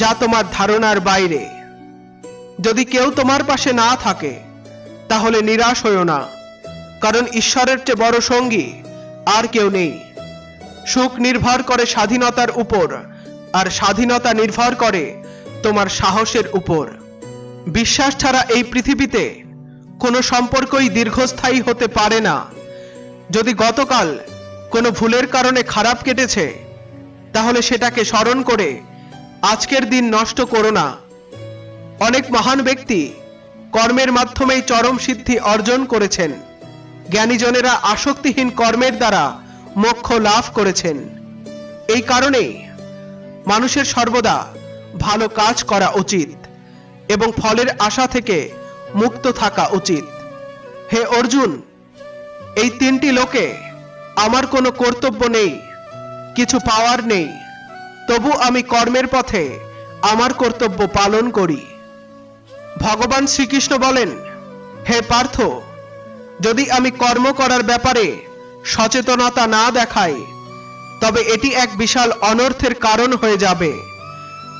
যা তোমার ধারণার বাইরে। যদি কেউ তোমার পাশে না থাকে, তাহলে নিরাশ হইও না, কারণ ঈশ্বরের চেয়ে বড় সঙ্গী আর কেউ নেই। সুখ নির্ভর করে স্বাধীনতার উপর, আর স্বাধীনতা নির্ভর করে তোমার সাহসের উপর। বিশ্বাস ছাড়া এই পৃথিবীতে কোনো সম্পর্কই দীর্ঘস্থায়ী হতে পারে না। যদি গতকাল কোনো ভুলের কারণে খারাপ কেটেছে, তাহলে সেটাকে স্মরণ করে আজকের দিন নষ্ট করো না। অনেক মহান ব্যক্তি কর্মের মাধ্যমেই চরম সিদ্ধি অর্জন করেছেন। জ্ঞানীজনেরা আসক্তিহীন কর্মের দ্বারা মোক্ষ লাভ করেছেন। এই কারণেই মানুষের সর্বদা ভালো কাজ করা উচিত এবং ফলের আশা থেকে মুক্ত থাকা উচিত। হে অর্জুন, এই তিনটি লোকে আমার কোনো কর্তব্য নেই, কিছু পাওয়ার নেই, তবু আমি কর্মের পথে আমার কর্তব্য পালন করি। ভগবান শ্রীকৃষ্ণ বলেন, হে পার্থ, যদি আমি কর্ম করার ব্যাপারে সচেতনতা না দেখায়, তবে এটি এক বিশাল অনর্থের কারণ হয়ে যাবে।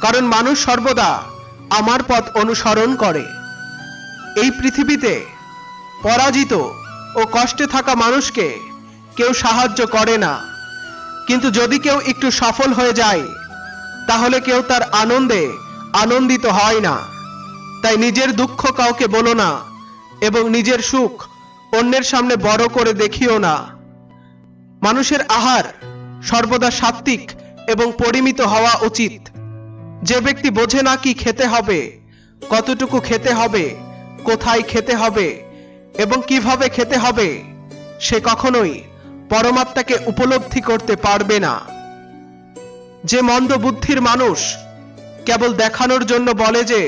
কারণ মানুষ সর্বদা আমার পথ অনুসরণ করে। এই পৃথিবীতে পরাজিত ও কষ্টে থাকা মানুষকে কেউ সাহায্য করে না, কিন্তু যদি কেউ একটু সফল হয়ে যায় তাহলে কেউ তার আনন্দে আনন্দিত হয় না। তাই নিজের দুঃখ কাউকে বলো না এবং নিজের সুখ অন্যের সামনে বড় করে দেখিও না। মানুষের আহার সর্বদা সাত্ত্বিক এবং পরিমিত হওয়া উচিত। যে ব্যক্তি বোঝে না কি খেতে হবে, কতটুকু খেতে হবে, কোথায় খেতে হবে এবং কিভাবে খেতে হবে, সে কখনোই পরমাত্মাকে উপলব্ধি করতে পারবে না। যে মন্দ বুদ্ধির মানুষ কেবল দেখানোর জন্য বলে যে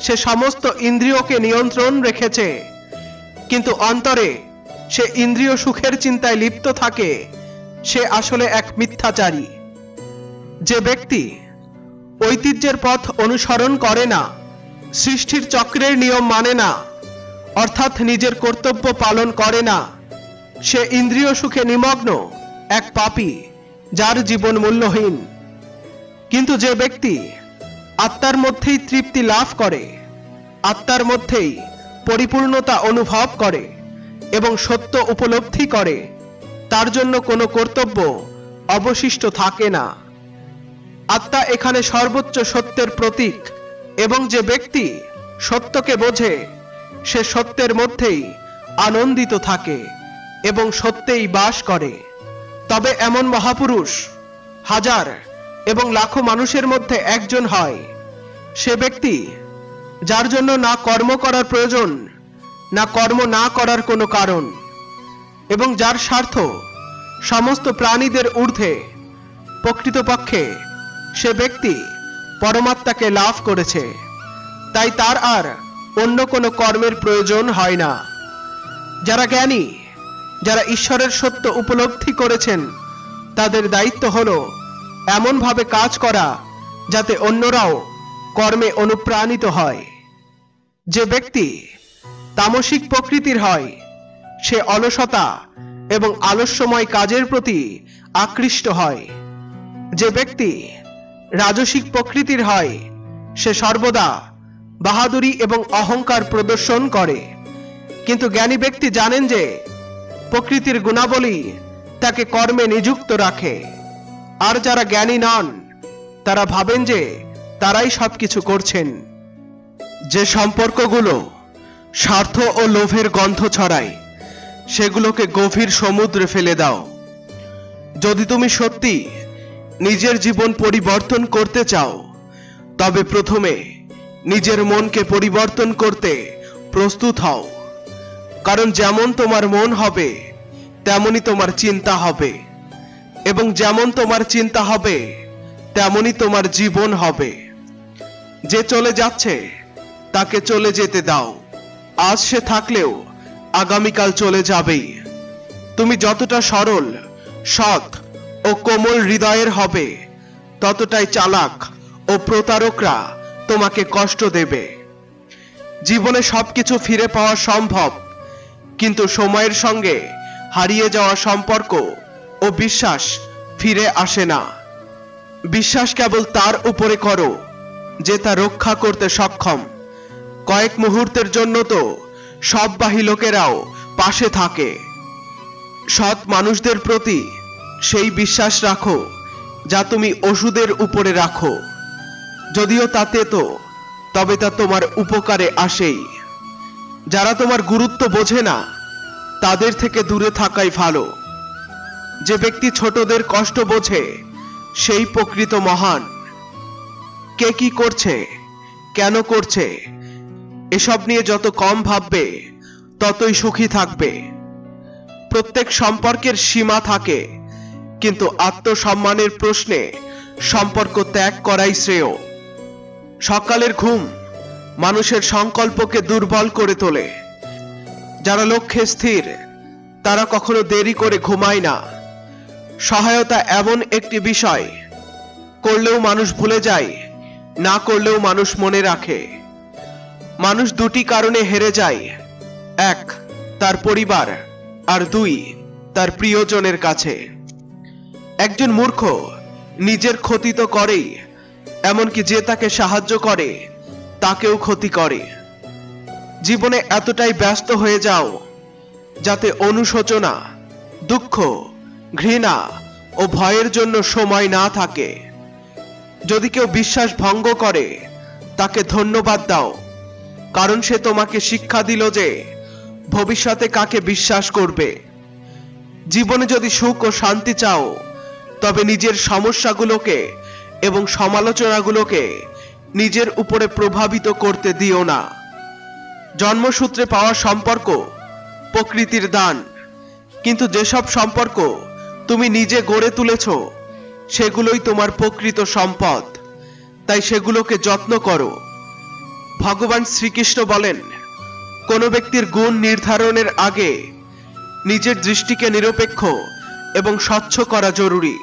সে সমস্ত ইন্দ্রিয়কে নিয়ন্ত্রণ রেখেছে, কিন্তু অন্তরে সে ইন্দ্রিয় সুখের চিন্তায় লিপ্ত থাকে, সে আসলে এক মিথ্যাচারী। যে ব্যক্তি ঐতিহ্যের পথ অনুসরণ করে না, সৃষ্টির চক্রের নিয়ম মানে না, অর্থাৎ নিজের কর্তব্য পালন করে না, সে ইন্দ্রিয় সুখে নিমগ্ন এক পাপী, যার জীবন মূল্যহীন। কিন্তু যে ব্যক্তি আত্মার মধ্যেই তৃপ্তি লাভ করে, আত্মার মধ্যেই পরিপূর্ণতা অনুভব করে এবং সত্য উপলব্ধি করে, তার জন্য কোনো কর্তব্য অবশিষ্ট থাকে না। আত্মা এখানে সর্বোচ্চ সত্যের প্রতীক, এবং যে ব্যক্তি সত্যকে বোঝে সে সত্যের মধ্যেই আনন্দিত থাকে এবং সত্যেই বাস করে। তবে এমন মহাপুরুষ হাজার এবং লাখো মানুষের মধ্যে একজন হয় সে ব্যক্তি যার জন্য না কর্ম করার প্রয়োজন, না কর্ম না করার কোনো কারণ, এবং যার স্বার্থ সমস্ত প্রাণীদের ঊর্ধ্বে। প্রকৃতপক্ষে সে ব্যক্তি পরমাত্মাকে লাভ করেছে, তাই তার আর অন্য কোনো কর্মের প্রয়োজন হয় না। যারা জ্ঞানী, যারা ঈশ্বরের সত্য উপলব্ধি করেছেন, তাদের দায়িত্ব হলো এমনভাবে কাজ করা যাতে অন্যরাও কর্মে অনুপ্রাণিত হয়। যে ব্যক্তি তামসিক প্রকৃতির হয় সে অলসতা এবং আলস্যময় কাজের প্রতি আকৃষ্ট হয়। যে ব্যক্তি রাজসিক প্রকৃতির হয় সে সর্বদা বাহাদুরি এবং অহংকার প্রদর্শন করে। কিন্তু জ্ঞানী ব্যক্তি জানেন যে প্রকৃতির গুণাবলী তাকে কর্মে নিযুক্ত রাখে। আর যারা জ্ঞানী নন তারা ভাবেন যে তারাই সবকিছু করছেন। যে সম্পর্কগুলো স্বার্থ ও লোভের গন্ধ ছড়ায় সেগুলোকে গভীর সমুদ্রে ফেলে দাও। যদি তুমি সত্যি নিজের জীবন পরিবর্তন করতে চাও, তবে প্রথমে নিজের মনকে পরিবর্তন করতে প্রস্তুত হও। কারণ যেমন তোমার মন হবে তেমনই তোমার চিন্তা হবে, এবং যেমন তোমার চিন্তা হবে তেমনই তোমার জীবন হবে। যে চলে যাচ্ছে তাকে চলে যেতে দাও। আজ সে থাকলেও আগামীকাল চলে যাবেই। তুমি যতটা সরল, সৎ ও কোমল হৃদয়ের হবে, ততটাই চালাক ও প্রতারকরা তোমাকে কষ্ট দেবে। জীবনে সবকিছু ফিরে পাওয়া সম্ভব, কিন্তু সময়ের সঙ্গে হারিয়ে যাওয়া সম্পর্ক ও বিশ্বাস ফিরে আসে না। বিশ্বাস কেবল তার উপরে করো যে তা রক্ষা করতে সক্ষম। কয়েক মুহূর্তের জন্য তো সববাহী লোকেরাও পাশে থাকে। সৎ মানুষদের প্রতি সেই বিশ্বাস রাখো যা তুমি ওষুধের উপরে রাখো। যদিও তাতে তো, তবে তা তোমার উপকারে আসেই। যারা তোমার গুরুত্ব বোঝে না তাদের থেকে দূরে থাকাই ভালো। যে ব্যক্তি ছোটদের কষ্ট বোঝে সেই প্রকৃত মহান। কে কি করছে, কেন করছে, এসব নিয়ে যত কম ভাববে ততই সুখী থাকবে। প্রত্যেক সম্পর্কের সীমা থাকে, কিন্তু আত্মসম্মানের প্রশ্নে সম্পর্ক ত্যাগ করাই শ্রেয়। সকালের ঘুম মানুষের সংকল্পকে দুর্বল করে তোলে। যারা লক্ষ্যে স্থির তারা কখনো দেরি করে ঘুমায় না। সহায়তা এমন একটি বিষয়, করলেও মানুষ ভুলে যায়, না করলেও মানুষ মনে রাখে। মানুষ দুটি কারণে হেরে যায়, এক তার পরিবার, আর দুই তার প্রিয়জনের কাছে। একজন মূর্খ নিজের ক্ষতি তো করেই, এমনকি যে তাকে সাহায্য করে তাকেও ক্ষতি করে। জীবনে এতটাই ব্যস্ত হয়ে যাও যাতে অনুশোচনা, দুঃখ, ঘৃণা ও ভয়ের জন্য সময় না থাকে। যদি কেউ বিশ্বাস ভঙ্গ করে তাকে ধন্যবাদ দাও, কারণ সে তোমাকে শিক্ষা দিল যে ভবিষ্যতে কাকে বিশ্বাস করবে। জীবনে যদি সুখ ও শান্তি চাও তবে নিজের সমস্যাগুলোকে এবং সমালোচনাগুলোকে নিজের উপরে প্রভাবিত করতে দিও না। জন্মসূত্রে পাওয়া সম্পর্ক প্রকৃতির দান, কিন্তু যেসব সম্পর্ক তুমি নিজে গড়ে তুলেছ সেগুলোই তোমার প্রকৃত সম্পদ, তাই সেগুলোকে যত্ন করো। ভগবান শ্রীকৃষ্ণ বলেন, কোনো ব্যক্তির গুণ নির্ধারণের আগে নিজের দৃষ্টিকে নিরপেক্ষ এবং স্বচ্ছ করা জরুরি।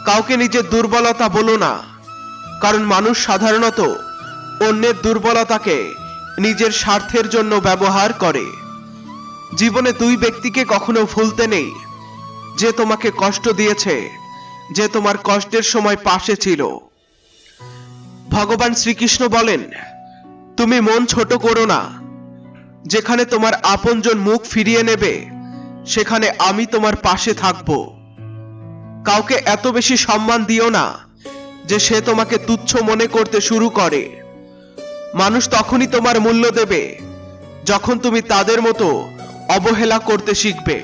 কাউকে নিজের দুর্বলতা বলো না, কারণ মানুষ সাধারণত অন্যের দুর্বলতাকে নিজের স্বার্থের জন্য ব্যবহার করে। জীবনে দুই ব্যক্তিকে কখনো ভুলতে নেই, যে তোমাকে কষ্ট দিয়েছে, যে তোমার কষ্টের সময় পাশে ছিল। ভগবান শ্রীকৃষ্ণ বলেন, তুমি মন ছোট করো না। যেখানে তোমার আপনজন মুখ ফিরিয়ে নেবে সেখানে আমি তোমার পাশে থাকব। কাউকে এত বেশি সম্মান দিও না যে সে তোমাকে তুচ্ছ মনে করতে শুরু করে। মানুষ তখনই তোমার মূল্য দেবে যখন তুমি তাদের মতো অবহেলা করতে শিখবে।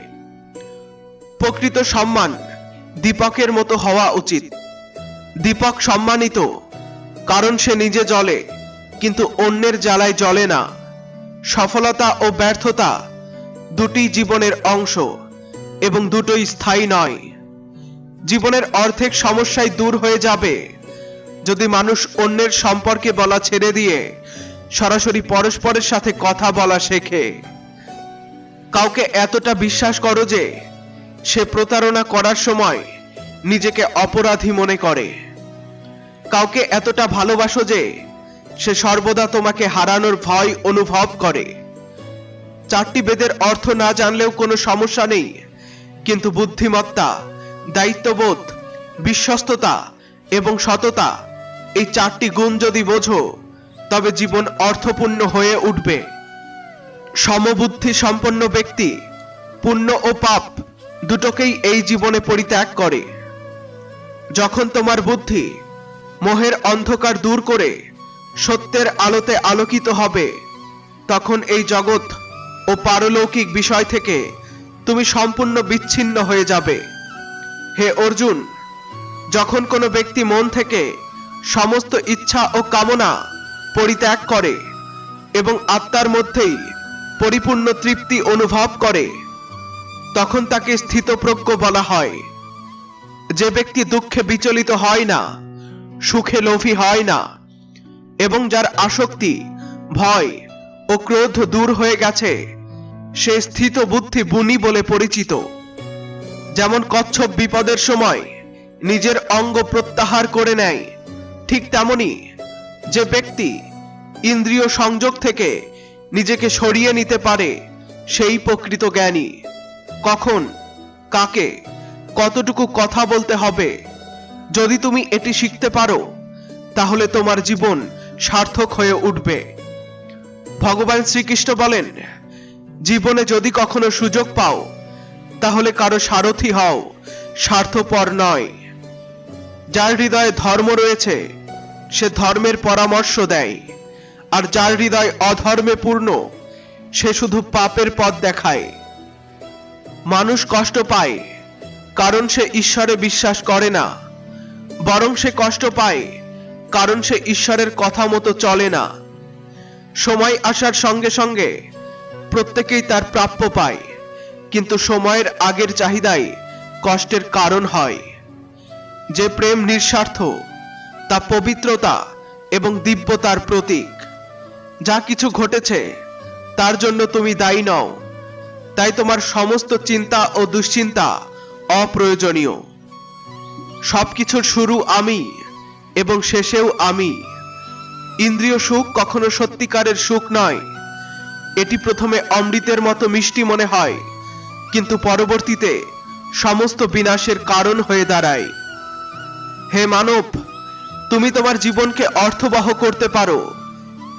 প্রকৃত সম্মান দীপকের মতো হওয়া উচিত। দীপক সম্মানিত কারণ সে নিজে জ্বলে, কিন্তু অন্যের জ্বালায় জ্বলে না। সফলতা ও ব্যর্থতা দুটি জীবনের অংশ এবং দুটোই স্থায়ী নয়। জীবনের অর্ধেক সমস্যাই দূর হয়ে যাবে যদি মানুষ অন্যের সম্পর্কে বলা ছেড়ে দিয়ে সরাসরি পরস্পরের সাথে কথা বলা শেখে। কাউকে এতটা বিশ্বাস করো যে সে প্রতারণা করার সময় নিজেকে অপরাধী মনে করে। কাউকে এতটা ভালোবাসো যে সে সর্বদা তোমাকে হারানোর ভয় অনুভব করে। চারটি বেদের অর্থ না জানলেও কোনো সমস্যা নেই, কিন্তু বুদ্ধিমত্তা, দায়িত্ববোধ, বিশ্বস্ততা এবং সততা, এই চারটি গুণ যদি বোঝো তবে জীবন অর্থপূর্ণ হয়ে উঠবে। সমবুদ্ধি সম্পন্ন ব্যক্তি পুণ্য ও পাপ দুটোকেই এই জীবনে পরিত্যাগ করে। যখন তোমার বুদ্ধি মোহের অন্ধকার দূর করে সত্যের আলোতে আলোকিত হবে, তখন এই জগৎ ও পারলৌকিক বিষয় থেকে তুমি সম্পূর্ণ বিচ্ছিন্ন হয়ে যাবে। হে অর্জুন, যখন কোনো ব্যক্তি মন থেকে সমস্ত ইচ্ছা ও কামনা পরিত্যাগ করে এবং আত্মার মধ্যেই পরিপূর্ণ তৃপ্তি অনুভব করে, তখন তাকে স্থিতপ্রজ্ঞ বলা হয়। যে ব্যক্তি দুঃখে বিচলিত হয় না, সুখে লোভী হয় না এবং যার আসক্তি, ভয় ও ক্রোধ দূর হয়ে গেছে, সে স্থিত বুদ্ধি বুনি বলে পরিচিত। যেমন কচ্ছপ বিপদের সময় নিজের অঙ্গ প্রত্যাহার করে নেয়, ঠিক তেমনি যে ব্যক্তি ইন্দ্রিয় সংযোগ থেকে নিজেকে সরিয়ে নিতে পারে সেই প্রকৃত জ্ঞানী। কখন, কাকে, কতটুকু কথা বলতে হবে, যদি তুমি এটি শিখতে পারো তাহলে তোমার জীবন সার্থক হয়ে উঠবে। ভগবান শ্রীকৃষ্ণ বলেন, জীবনে যদি কখনো সুযোগ পাও তাহলে কারো সারথি হও, স্বার্থপর নয়। যার হৃদয়ে ধর্ম রয়েছে সে ধর্মের পরামর্শ দেয়, আর যার হৃদয় অধর্মে পূর্ণ সে শুধু পাপের পথ দেখায়। মানুষ কষ্ট পায় কারণ সে ঈশ্বরে বিশ্বাস করে না, বরং সে কষ্ট পায় কারণ সে ঈশ্বরের কথা মতো চলে না। সময় আসার সঙ্গে সঙ্গে প্রত্যেকেই তার প্রাপ্য পায়, কিন্তু সময়ের আগের চাহিদাই কষ্টের কারণ হয়। যে প্রেম নিঃস্বার্থ তা পবিত্রতা এবং দিব্যতার প্রতীক। যা কিছু ঘটেছে তার জন্য তুমি দায়ী নও, তাই তোমার সমস্ত চিন্তা ও দুশ্চিন্তা অপ্রয়োজনীয়। সবকিছুর শুরু আমি এবং শেষেও আমি। ইন্দ্রিয় সুখ কখনো সত্যিকারের সুখ নয়। এটি প্রথমে অমৃতের মতো মিষ্টি মনে হয়, কিন্তু পরবর্তীতে সমস্ত বিনাশের কারণ হয়ে দাঁড়ায়। হে মানব, তুমি তোমার জীবনকে অর্থবহ করতে পারো,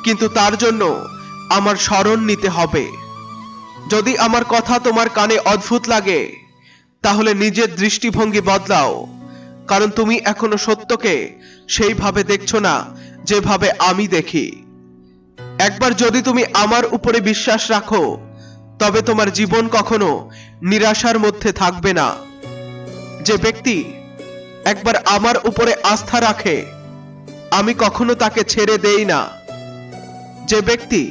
কিন্তু তার জন্য আমার শরণ নিতে হবে। যদি আমার কথা তোমার কানে অদ্ভুত লাগে, তাহলে নিজের দৃষ্টিভঙ্গি বদলাও, কারণ তুমি এখনো সত্যকে সেইভাবে দেখছো না যেভাবে আমি দেখি। একবার যদি তুমি আমার উপরে বিশ্বাস রাখো, তবে তোমার জীবন কখনো নিরাশার মধ্যে থাকবে না। যে ব্যক্তি একবার আমার উপরে আস্থা রাখে, আমি কখনো তাকে ছেড়ে দেই না। যে ব্যক্তি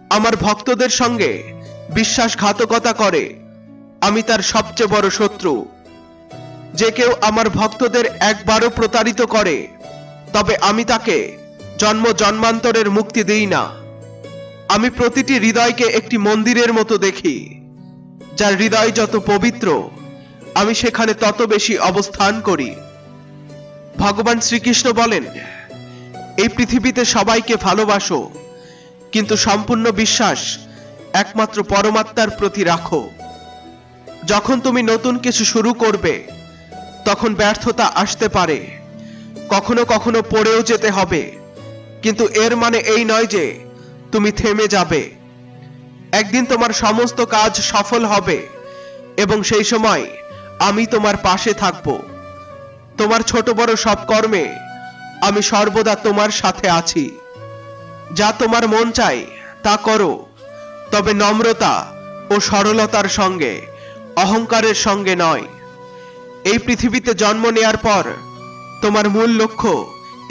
আমার ভক্তদের সঙ্গে বিশ্বাসঘাতকতা করে, আমি তার সবচেয়ে বড় শত্রু। যে কেউ আমার ভক্তদের একবারও প্রতারিত করে, তবে আমি তাকে জন্ম জন্মান্তরের মুক্তি দিই না। আমি প্রতিটি হৃদয়কে একটি মন্দিরের মতো দেখি। যার হৃদয় যত পবিত্র, আমি সেখানে তত বেশি অবস্থান করি। ভগবান শ্রীকৃষ্ণ বলেন, এই পৃথিবীতে সবাইকে ভালোবাসো, কিন্তু সম্পূর্ণ বিশ্বাস একমাত্র পরমাত্মার প্রতি রাখো। যখন তুমি নতুন কিছু শুরু করবে, তখন ব্যর্থতা আসতে পারে, কখনো কখনো পড়েও যেতে হবে, কিন্তু এর মানে এই নয় যে তুমি থেমে যাবে। একদিন তোমার সমস্ত কাজ সফল হবে, এবং সেই সময় আমি তোমার পাশে থাকব। তোমার ছোট বড় সব কর্মে আমি সর্বদা তোমার সাথে আছি। যা তোমার মন চায় তা করো, তবে নম্রতা ও সরলতার সঙ্গে, অহংকারের সঙ্গে নয়। এই পৃথিবীতে জন্ম নেয়ার পর তোমার মূল লক্ষ্য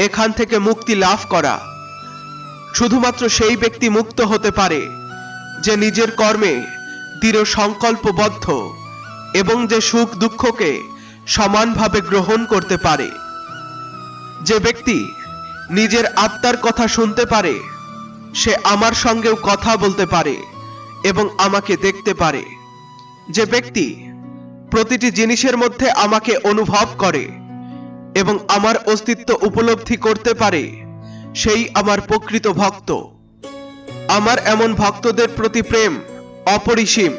এখান থেকে মুক্তি লাভ করা। শুধুমাত্র সেই ব্যক্তি মুক্ত হতে পারে যে নিজের কর্মে দৃঢ় সংকল্পবদ্ধ এবং যে সুখ দুঃখকে সমানভাবে গ্রহণ করতে পারে। যে ব্যক্তি নিজের আত্মার কথা শুনতে পারে, সে আমার সঙ্গেও কথা বলতে পারে এবং আমাকে দেখতে পারে। যে ব্যক্তি প্রতিটি জিনিসের মধ্যে আমাকে অনুভব করে এবং আমার অস্তিত্ব উপলব্ধি করতে পারে, সেই আমার প্রকৃত ভক্ত। আমার এমন ভক্তদের প্রতি প্রেম অপরিসীম।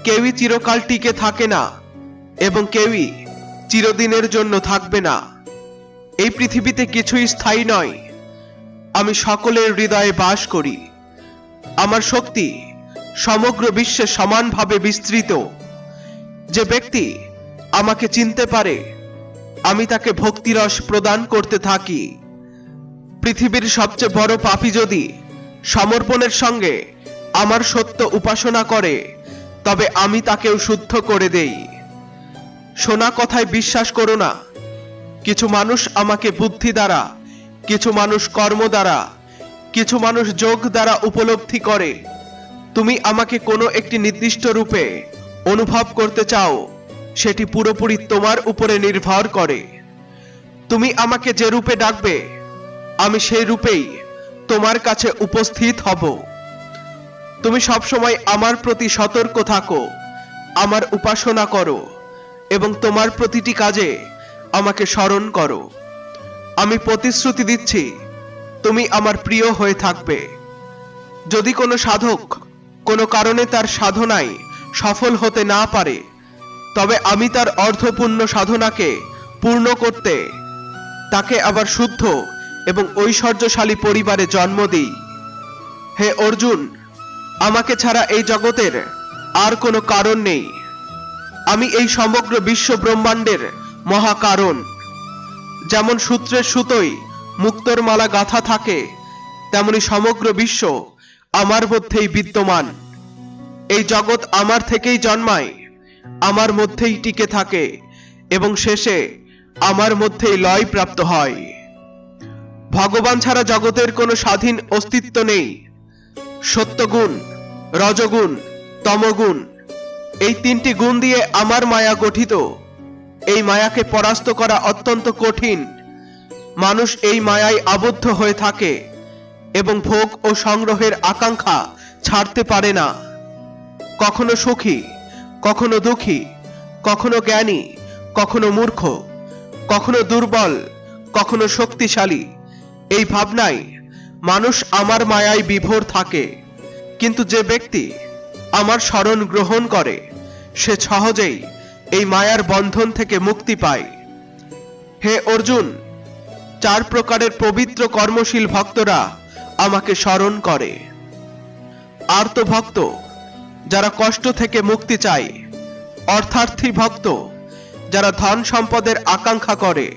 কেউই চিরকাল টিকে থাকে না এবং কেউই চিরদিনের জন্য থাকবে না। এই পৃথিবীতে কিছুই স্থায়ী নয়। আমি সকলের হৃদয়ে বাস করি। আমার শক্তি সমগ্র বিশ্বে সমানভাবে বিস্তৃত। যে ব্যক্তি আমাকে চিনতে পারে, আমি তাকে ভক্তিরস প্রদান করতে থাকি। পৃথিবীর সবচেয়ে বড় পাপী যদি সমর্পণের সঙ্গে আমার সত্য উপাসনা করে, তবে আমি তাকেও শুদ্ধ করে দেই। শোনা কথায় বিশ্বাস করো না। কিছু মানুষ আমাকে বুদ্ধি দ্বারা, কিছু মানুষ কর্ম দ্বারা, কিছু মানুষ যোগ দ্বারা উপলব্ধি করে। তুমি আমাকে কোনো একটি নির্দিষ্ট রূপে অনুভব করতে চাও, সেটি পুরোপুরি তোমার উপরে নির্ভর করে। তুমি আমাকে যে রূপে ডাকবে, আমি সেই রূপেই তোমার কাছে উপস্থিত হব। তুমি সবসময় আমার প্রতি সতর্ক থাকো, আমার উপাসনা করো এবং তোমার প্রতিটি কাজে আমাকে স্মরণ করো। আমি প্রতিশ্রুতি দিচ্ছি, তুমি আমার প্রিয় হয়ে থাকবে। যদি কোনো সাধক কোনো কারণে তার সাধনায় সফল হতে না পারে, তবে আমি তার অর্ধপূর্ণ সাধনাকে পূর্ণ করতে তাকে আবার শুদ্ধ এবং ঐশ্বর্যশালী পরিবারে জন্ম দিই। হে অর্জুন, আমাকে ছাড়া এই জগতের আর কোনো কারণ নেই। আমি এই সমগ্র বিশ্ব ব্রহ্মাণ্ডের মহাকারণ। যেমন সূত্রের সুতোয় মুক্তোর মালা গাঁথা থাকে, তেমনি সমগ্র বিশ্ব আমার মধ্যেই বিদ্যমান। এই জগৎ আমার থেকেই জন্মায়, আমার মধ্যেই টিকে থাকে এবং শেষে আমার মধ্যেই লয় প্রাপ্ত হয়। ভগবান ছাড়া জগতের কোনো স্বাধীন অস্তিত্ব নেই। সত্যগুণ, রজগুণ, তমগুণ, এই তিনটি গুণ দিয়ে আমার মায়া গঠিত। এই মায়াকে পরাস্ত করা অত্যন্ত কঠিন। মানুষ এই মায়ায় আবদ্ধ হয়ে থাকে এবং ভোগ ও সংগ্রহের আকাঙ্ক্ষা ছাড়তে পারে না। কখনো সুখী, কখনো দুঃখী, কখনো জ্ঞানী, কখনো মূর্খ, কখনো দুর্বল, কখনো শক্তিশালী। এই ভাবনায় মানুষ আমার মায়ায় বিভোর থাকে। কিন্তু যে ব্যক্তি আমার শরণ গ্রহণ করে সে সহজেই এই মায়ার বন্ধন থেকে মুক্তি পায়। হে অর্জুন, 4 প্রকারের পবিত্র কর্মশীল ভক্তরা আমাকে স্মরণ করে। আর্ত ভক্ত, যারা কষ্ট থেকে মুক্তি চায়। অর্থার্থী ভক্ত, যারা ধন সম্পদের আকাঙ্ক্ষা করে।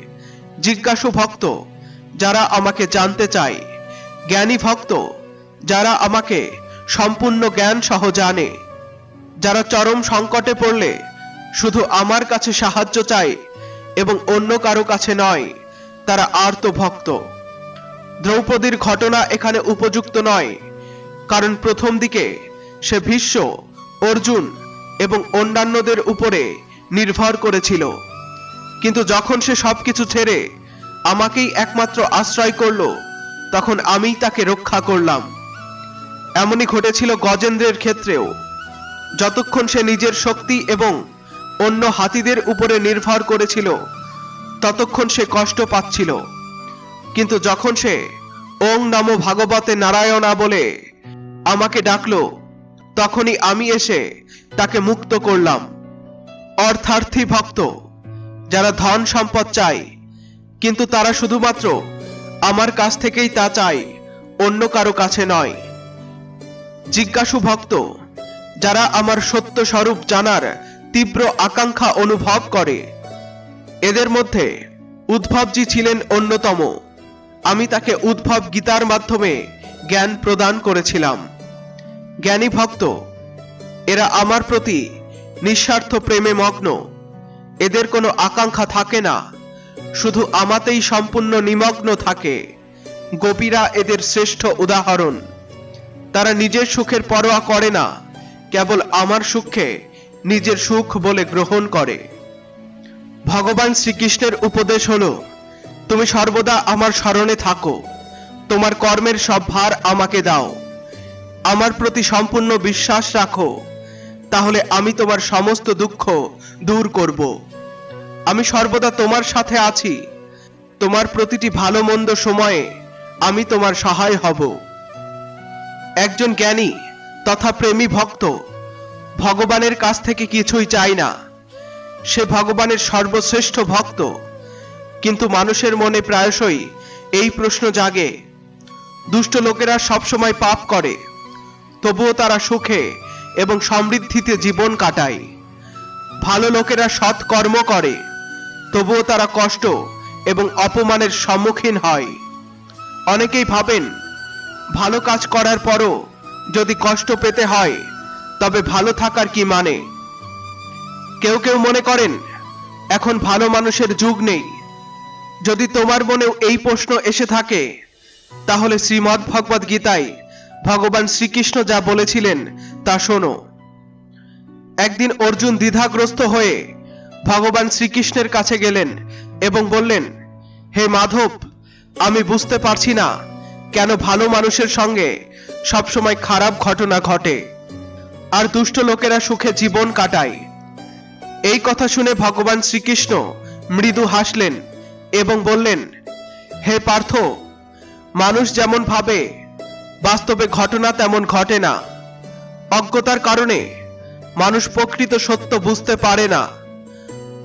জিজ্ঞাসু ভক্ত, যারা আমাকে জানতে চায়। জ্ঞানী ভক্ত, যারা আমাকে সম্পূর্ণ জ্ঞান সহ জানে। যারা চরম সংকটে পড়লে শুধু আমার কাছে সাহায্য চায় এবং অন্য কারো কাছে নয়, তারা আর্ত ভক্ত। দ্রৌপদীর ঘটনা এখানে উপযুক্ত নয়, কারণ প্রথম দিকে সে ভীষ্ম, অর্জুন এবং অন্যান্যদের উপরে নির্ভর করেছিল, কিন্তু যখন সে সবকিছু ছেড়ে আমাকেই একমাত্র আশ্রয় করল, তখন আমিই তাকে রক্ষা করলাম। এমনই ঘটেছিল গজেন্দ্রের ক্ষেত্রেও। যতক্ষণ সে নিজের শক্তি এবং অন্য হাতিদের উপরে নির্ভর করেছিল, ততক্ষণ সে কষ্ট পাচ্ছিল, কিন্তু যখন সে ওং নমো ভাগবতে নারায়ণা বলে আমাকে ডাকলো, তখনই আমি এসে তাকে মুক্ত করলাম। অর্থার্থী ভক্ত, যারা ধন সম্পদ চায়, কিন্তু তারা শুধুমাত্র আমার কাছ থেকেই তা চায়, অন্য কারো কাছে নয়। জিজ্ঞাসু ভক্ত, যারা আমার সত্য স্বরূপ জানার তীব্র আকাঙ্ক্ষা অনুভব করে। এদের মধ্যে উদ্ভবজি ছিলেন অন্যতম। আমি তাকে উদ্ভব গীতার মাধ্যমে জ্ঞান প্রদান করেছিলাম। জ্ঞানী ভক্ত, এরা আমার প্রতি নিঃস্বার্থ প্রেমে মগ্ন। এদের কোনো আকাঙ্ক্ষা থাকে না, শুধু আমাতেই সম্পূর্ণ নিমগ্ন থাকে। গোপীরা এদের শ্রেষ্ঠ উদাহরণ। তারা নিজের সুখের পরোয়া করে না, কেবল আমার সুখকে নিজের সুখ বলে গ্রহণ করে। ভগবান শ্রীকৃষ্ণের উপদেশ হলো, তুমি সর্বদা আমার স্মরণে থাকো, তোমার কর্মের সব ভার আমাকে দাও, আমার প্রতি সম্পূর্ণ বিশ্বাস রাখো, তাহলে আমি তোমার সমস্ত দুঃখ দূর করব। আমি সর্বদা তোমার সাথে আছি, তোমার প্রতিটি ভালো মন্দ সময়ে আমি তোমার সহায় হব। একজন জ্ঞানী তথা প্রেমী ভক্ত ভগবানের কাছ থেকে কিছুই চায় না। সে ভগবানের সর্বশ্রেষ্ঠ ভক্ত। কিন্তু মানুষের মনে প্রায়শই এই প্রশ্ন জাগে, দুষ্ট লোকেরা সবসময় পাপ করে, তবুও তারা সুখে এবং সমৃদ্ধিতে জীবন কাটায়। ভালো লোকেরা সৎ কর্ম করে, তবুও তারা কষ্ট এবং অপমানের সম্মুখীন হয়। অনেকেই ভাবেন, ভালো কাজ করার পরও যদি কষ্ট পেতে হয়, তবে ভালো থাকার কি মানে? কেউ কেউ মনে করেন, এখন ভালো মানুষের যুগ নেই। যদি তোমার মনেও এই প্রশ্ন এসে থাকে, তাহলে শ্রীমদ্ ভগবদ গীতায় ভগবান শ্রীকৃষ্ণ যা বলেছিলেন তা শোনো। একদিন অর্জুন দ্বিধাগ্রস্ত হয়ে ভগবান শ্রীকৃষ্ণের কাছে গেলেন এবং বললেন, হে মাধব, আমি বুঝতে পারছি না কেন ভালো মানুষের সঙ্গে সবসময় খারাপ ঘটনা ঘটে আর দুষ্ট লোকেরা সুখে জীবন কাটায়। এই কথা শুনে ভগবান শ্রীকৃষ্ণ মৃদু হাসলেন এবং বললেন, হে পার্থ, মানুষ যেমন ভাবে বাস্তবে ঘটনা তেমন ঘটে না। অজ্ঞতার কারণে মানুষ প্রকৃত সত্য বুঝতে পারে না।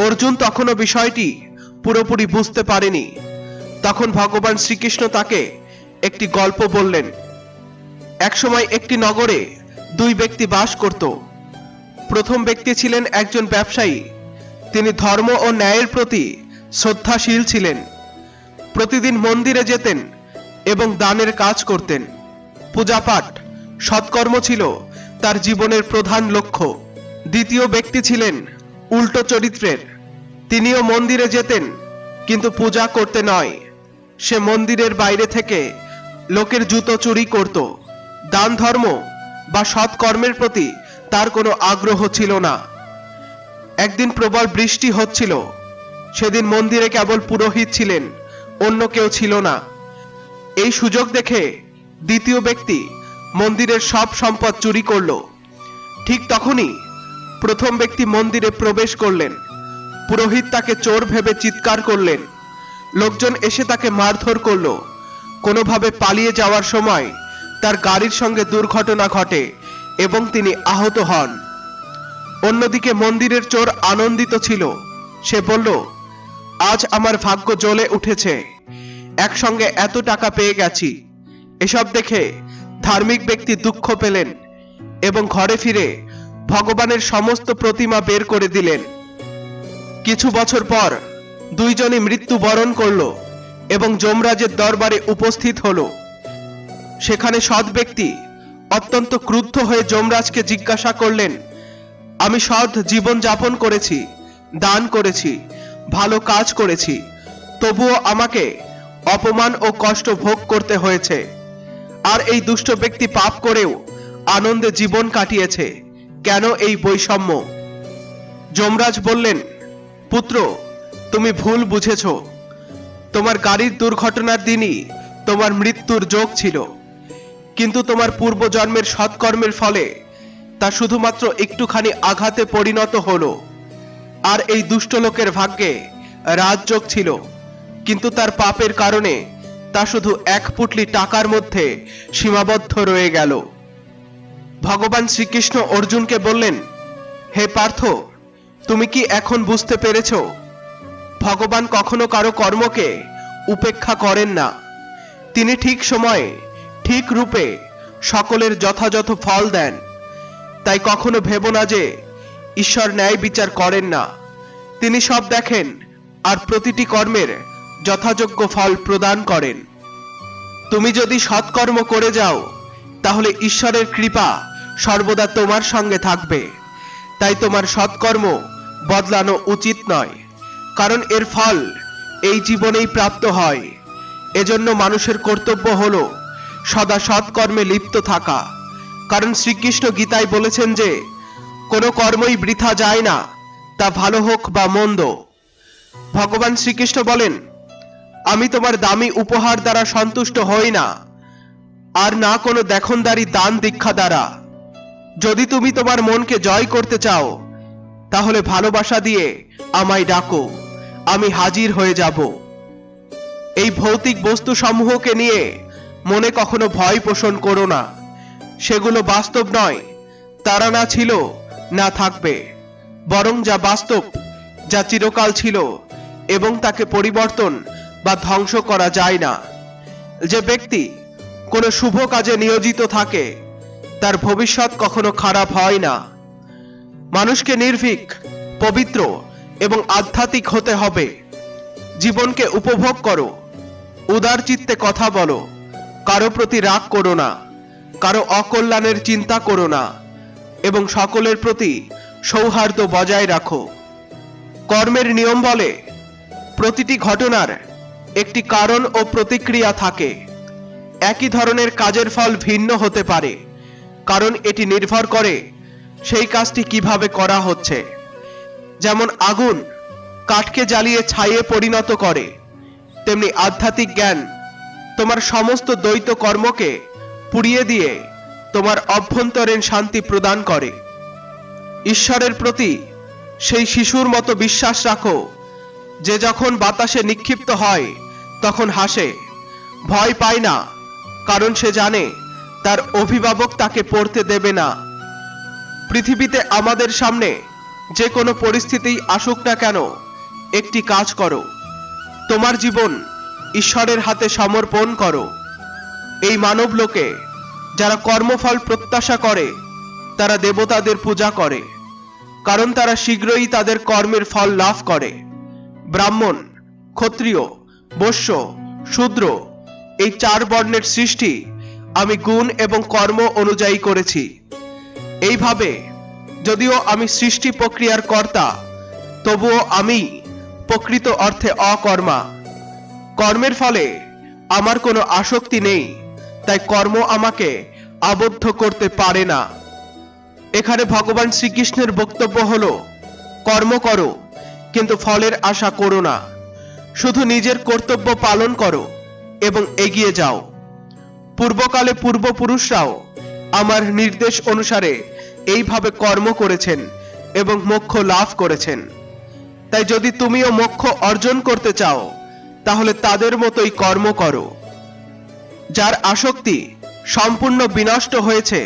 অর্জুন তখনও বিষয়টি পুরোপুরি বুঝতে পারেনি। তখন ভগবান শ্রীকৃষ্ণ তাকে একটি গল্প বললেন। একসময় একটি নগরে 2 ব্যক্তি বাস করত। প্রথম ব্যক্তি ছিলেন একজন ব্যবসায়ী। তিনি ধর্ম ও ন্যায়ের প্রতি শ্রদ্ধাশীল ছিলেন। প্রতিদিন মন্দিরে যেতেন এবং দানের কাজ করতেন। পূজাপাঠ, সৎকর্ম ছিল তার জীবনের প্রধান লক্ষ্য। দ্বিতীয় ব্যক্তি ছিলেন উল্টো চরিত্রের। তিনিও মন্দিরে যেতেন, কিন্তু পূজা করতে নয়। সে মন্দিরের বাইরে থেকে লোকের জুতো চুরি করত। দান ধর্ম বা সৎকর্মের প্রতি তার কোনো আগ্রহ ছিল না। একদিন প্রবল বৃষ্টি হচ্ছিল। সেদিন মন্দিরে কেবল পুরোহিত ছিলেন, অন্য কেউ ছিল না। এই সুযোগ দেখে দ্বিতীয় ব্যক্তি মন্দিরের সব সম্পদ চুরি করল। ঠিক তখনই প্রথম ব্যক্তি মন্দিরে প্রবেশ করলেন। পুরোহিত তাকে চোর ভেবে চিৎকার করলেন। লোকজন এসে তাকে মারধর করল। কোনোভাবে পালিয়ে যাওয়ার সময় তার গাড়ির সঙ্গে দুর্ঘটনা ঘটে এবং তিনি আহত হন। অন্যদিকে মন্দিরের চোর আনন্দিত ছিল। সে বলল, আজ আমার ভাগ্য জ্বলে উঠেছে, একসঙ্গে এত টাকা পেয়ে গেছি। এসব দেখে ধার্মিক ব্যক্তি দুঃখ পেলেন এবং ঘরে ফিরে ভগবানের সমস্ত প্রতিমা বের করে দিলেন। কিছু বছর পর দুইজনই মৃত্যুবরণ করল এবং যমরাজের দরবারে উপস্থিত হলো। সেখানে সৎ ব্যক্তি অত্যন্ত ক্রুদ্ধ হয়ে যমরাজকে জিজ্ঞাসা করলেন, আমি সৎ জীবন যাপন করেছি, দান করেছি, ভালো কাজ করেছি, তবুও আমাকে অপমান ও কষ্ট ভোগ করতে হয়েছে। আর এই দুষ্ট ব্যক্তি পাপ করেও আনন্দে জীবন কাটিয়েছে, কেন এই বৈষম্য? যমরাজ বললেন, পুত্র, তুমি ভুল বুঝেছ। তোমার গাড়ির দুর্ঘটনার দিনই তোমার মৃত্যুর যোগ ছিল, কিন্তু তোমার পূর্বজন্মের সৎকর্মের ফলে তা শুধুমাত্র একটুখানি আঘাতে পরিণত হলো। আর এই দুষ্ট লোকের ভাগ্যে রাজযোগ ছিল, কিন্তু তার পাপের কারণে তা শুধু এক পুটলি টাকার মধ্যে সীমাবদ্ধ রয়ে গেল। ভগবান শ্রীকৃষ্ণ অর্জুনকে বললেন, হে পার্থ, তুমি কি এখন বুঝতে পেরেছ? ভগবান কখনো কারো কর্মকে উপেক্ষা করেন না। তিনি ঠিক সময়ে ঠিক রূপে সকলের যথাযথ ফল দেন। তাই কখনো ভেবো না যে ঈশ্বর ন্যায় বিচার করেন না। তিনি সব দেখেন আর প্রতিটি কর্মের যথাযোগ্য ফল প্রদান করেন। তুমি যদি সৎকর্ম করে যাও, তাহলে ঈশ্বরের কৃপা সর্বদা তোমার সঙ্গে থাকবে। তাই তোমার সৎকর্ম বদলানো উচিত নয়, কারণ এর ফল এই জীবনেই প্রাপ্ত হয়। এজন্য মানুষের কর্তব্য হলো সদা সৎকর্মে লিপ্ত থাকা। কারণ শ্রীকৃষ্ণ গীতায় বলেছেন যে কোনো কর্মই বৃথা যায় না, তা ভালো হোক বা মন্দ। ভগবান শ্রীকৃষ্ণ বলেন, আমি তোমার দামি উপহার দ্বারা সন্তুষ্ট হই না, আর না কোনো দেখনদারি দান দীক্ষা দ্বারা। যদি তুমি তোমার মনকে জয় করতে চাও, তাহলে ভালোবাসা দিয়ে আমায় ডাকো, আমি হাজির হয়ে যাব। এই ভৌতিক বস্তু সমূহকে নিয়ে মনে কখনো ভয় পোষণ করো না। সেগুলো বাস্তব নয়, তারা না ছিল না থাকবে, বরং যা বাস্তব, যা চিরকাল ছিল এবং তাকে পরিবর্তন বা ধ্বংস করা যায় না। যে ব্যক্তি কোনো শুভ কাজে নিয়োজিত থাকে, তার ভবিষ্যৎ কখনো খারাপ হয় না। মানুষকে নির্ভীক, পবিত্র এবং আধ্যাত্মিক হতে হবে। জীবনকে উপভোগ করো, উদার চিত্তে কথা বলো, কারো প্রতি রাগ করো না, কারো অকল্যাণের চিন্তা করো না এবং সকলের প্রতি সৌহার্দ্য বজায় রাখো। কর্মের নিয়ম বলে প্রতিটি ঘটনার একটি কারণ ও প্রতিক্রিয়া থাকে। একই ধরনের কাজের ফল ভিন্ন হতে পারে, কারণ এটি নির্ভর করে সেই কাজটি কিভাবে করা হচ্ছে। যেমন আগুন কাঠকে জ্বালিয়ে ছাইয়ে পরিণত করে, তেমনি আধ্যাত্মিক জ্ঞান তোমার সমস্ত দ্বৈত কর্মকে পুড়িয়ে দিয়ে তোমার অভ্যন্তরীণ শান্তি প্রদান করে। ঈশ্বরের প্রতি সেই শিশুর মতো বিশ্বাস রাখো যে যখন বাতাসে নিক্ষিপ্ত হয় তখন হাসে, ভয় পায় না, কারণ সে জানে তার অভিভাবক তাকে পড়তে দেবে না। পৃথিবীতে আমাদের সামনে যে কোনো পরিস্থিতি আসুক না কেন, একটি কাজ করো, তোমার জীবন ঈশ্বরের হাতে সমর্পণ করো। এই মানব লোকে যারা কর্মফল প্রত্যাশা করে, তারা দেবতাদের পূজা করে, কারণ তারা শীঘ্রই তাদের কর্মের ফল লাভ করে। ব্রাহ্মণ, ক্ষত্রিয়, বৈশ্য, শূদ্র, এই চার বর্ণের সৃষ্টি আমি গুণ এবং কর্ম অনুযায়ী করেছি। এইভাবে যদিও আমি সৃষ্টি প্রক্রিয়ার কর্তা, তবুও আমি প্রকৃত অর্থে অকর্মা। কর্মের ফলে আমার কোনো আসক্তি নেই, তাই কর্ম আমাকে আবদ্ধ করতে পারে না। এখানে ভগবান শ্রীকৃষ্ণের বক্তব্য হলো, কর্ম করো কিন্তু ফলের আশা করো না, শুধু নিজের কর্তব্য পালন করো এবং এগিয়ে যাও। পূর্বকালে পূর্বপুরুষরাও আমার নির্দেশ অনুসারে এইভাবে কর্ম করেছেন এবং মোক্ষ লাভ করেছেন। তাই যদি তুমিও মোক্ষ অর্জন করতে চাও, তাহলে তাদের মতোই কর্ম করো। যার আসক্তি সম্পূর্ণ বিনষ্ট হয়েছে,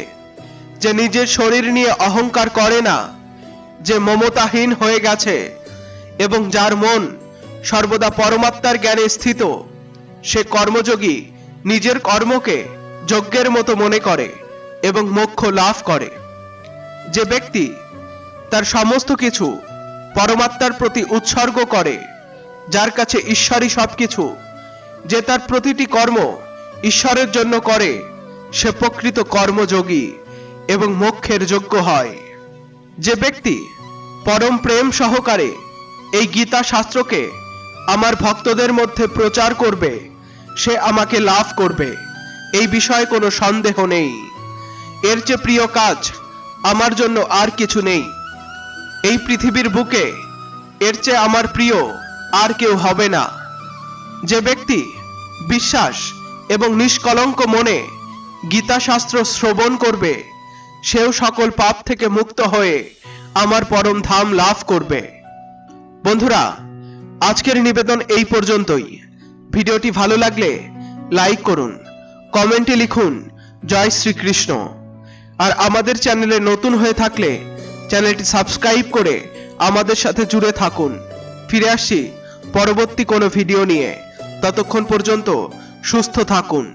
যে নিজের শরীর নিয়ে অহংকার করে না, যে মমতাহীন হয়ে গেছে এবং যার মন সর্বদা পরমাত্মার জ্ঞানে স্থিত, সে কর্মযোগী নিজের কর্মকে যজ্ঞের মতো মনে করে এবং মোক্ষ লাভ করে। যে ব্যক্তি তার সমস্ত কিছু পরমাত্মার প্রতি উৎসর্গ করে, যার কাছে ঈশ্বরই সবকিছু, যে তার প্রতিটি কর্ম ঈশ্বরের জন্য করে, সে প্রকৃত কর্মযোগী এবং মোক্ষের যোগ্য হয়। যে ব্যক্তি পরম প্রেম সহকারে এই গীতা শাস্ত্রকে আমার ভক্তদের মধ্যে প্রচার করবে, সে আমাকে লাভ করবে, এই বিষয়ে কোনো সন্দেহ নেই। এর চেয়ে প্রিয় কাজ আমার জন্য আর কিছু নেই। এই পৃথিবীর বুকে এর চেয়ে আমার প্রিয় আর কেউ হবে না। যে ব্যক্তি বিশ্বাস এবং নিষ্কলঙ্ক মনে গীতা শাস্ত্র শ্রবণ করবে, সেও সকল পাপ থেকে মুক্ত হয়ে আমার পরম ধাম লাভ করবে। বন্ধুরা, আজকের নিবেদন এই পর্যন্তই। ভিডিওটি ভালো লাগলে লাইক করুন, কমেন্টে লিখুন জয় শ্রীকৃষ্ণ। আর আমাদের চ্যানেলে নতুন হয়ে থাকলে চ্যানেলটি সাবস্ক্রাইব করে আমাদের সাথে জুড়ে থাকুন। ফিরে আসছি পরবর্তী কোনো ভিডিও নিয়ে। ততক্ষণ পর্যন্ত সুস্থ থাকুন।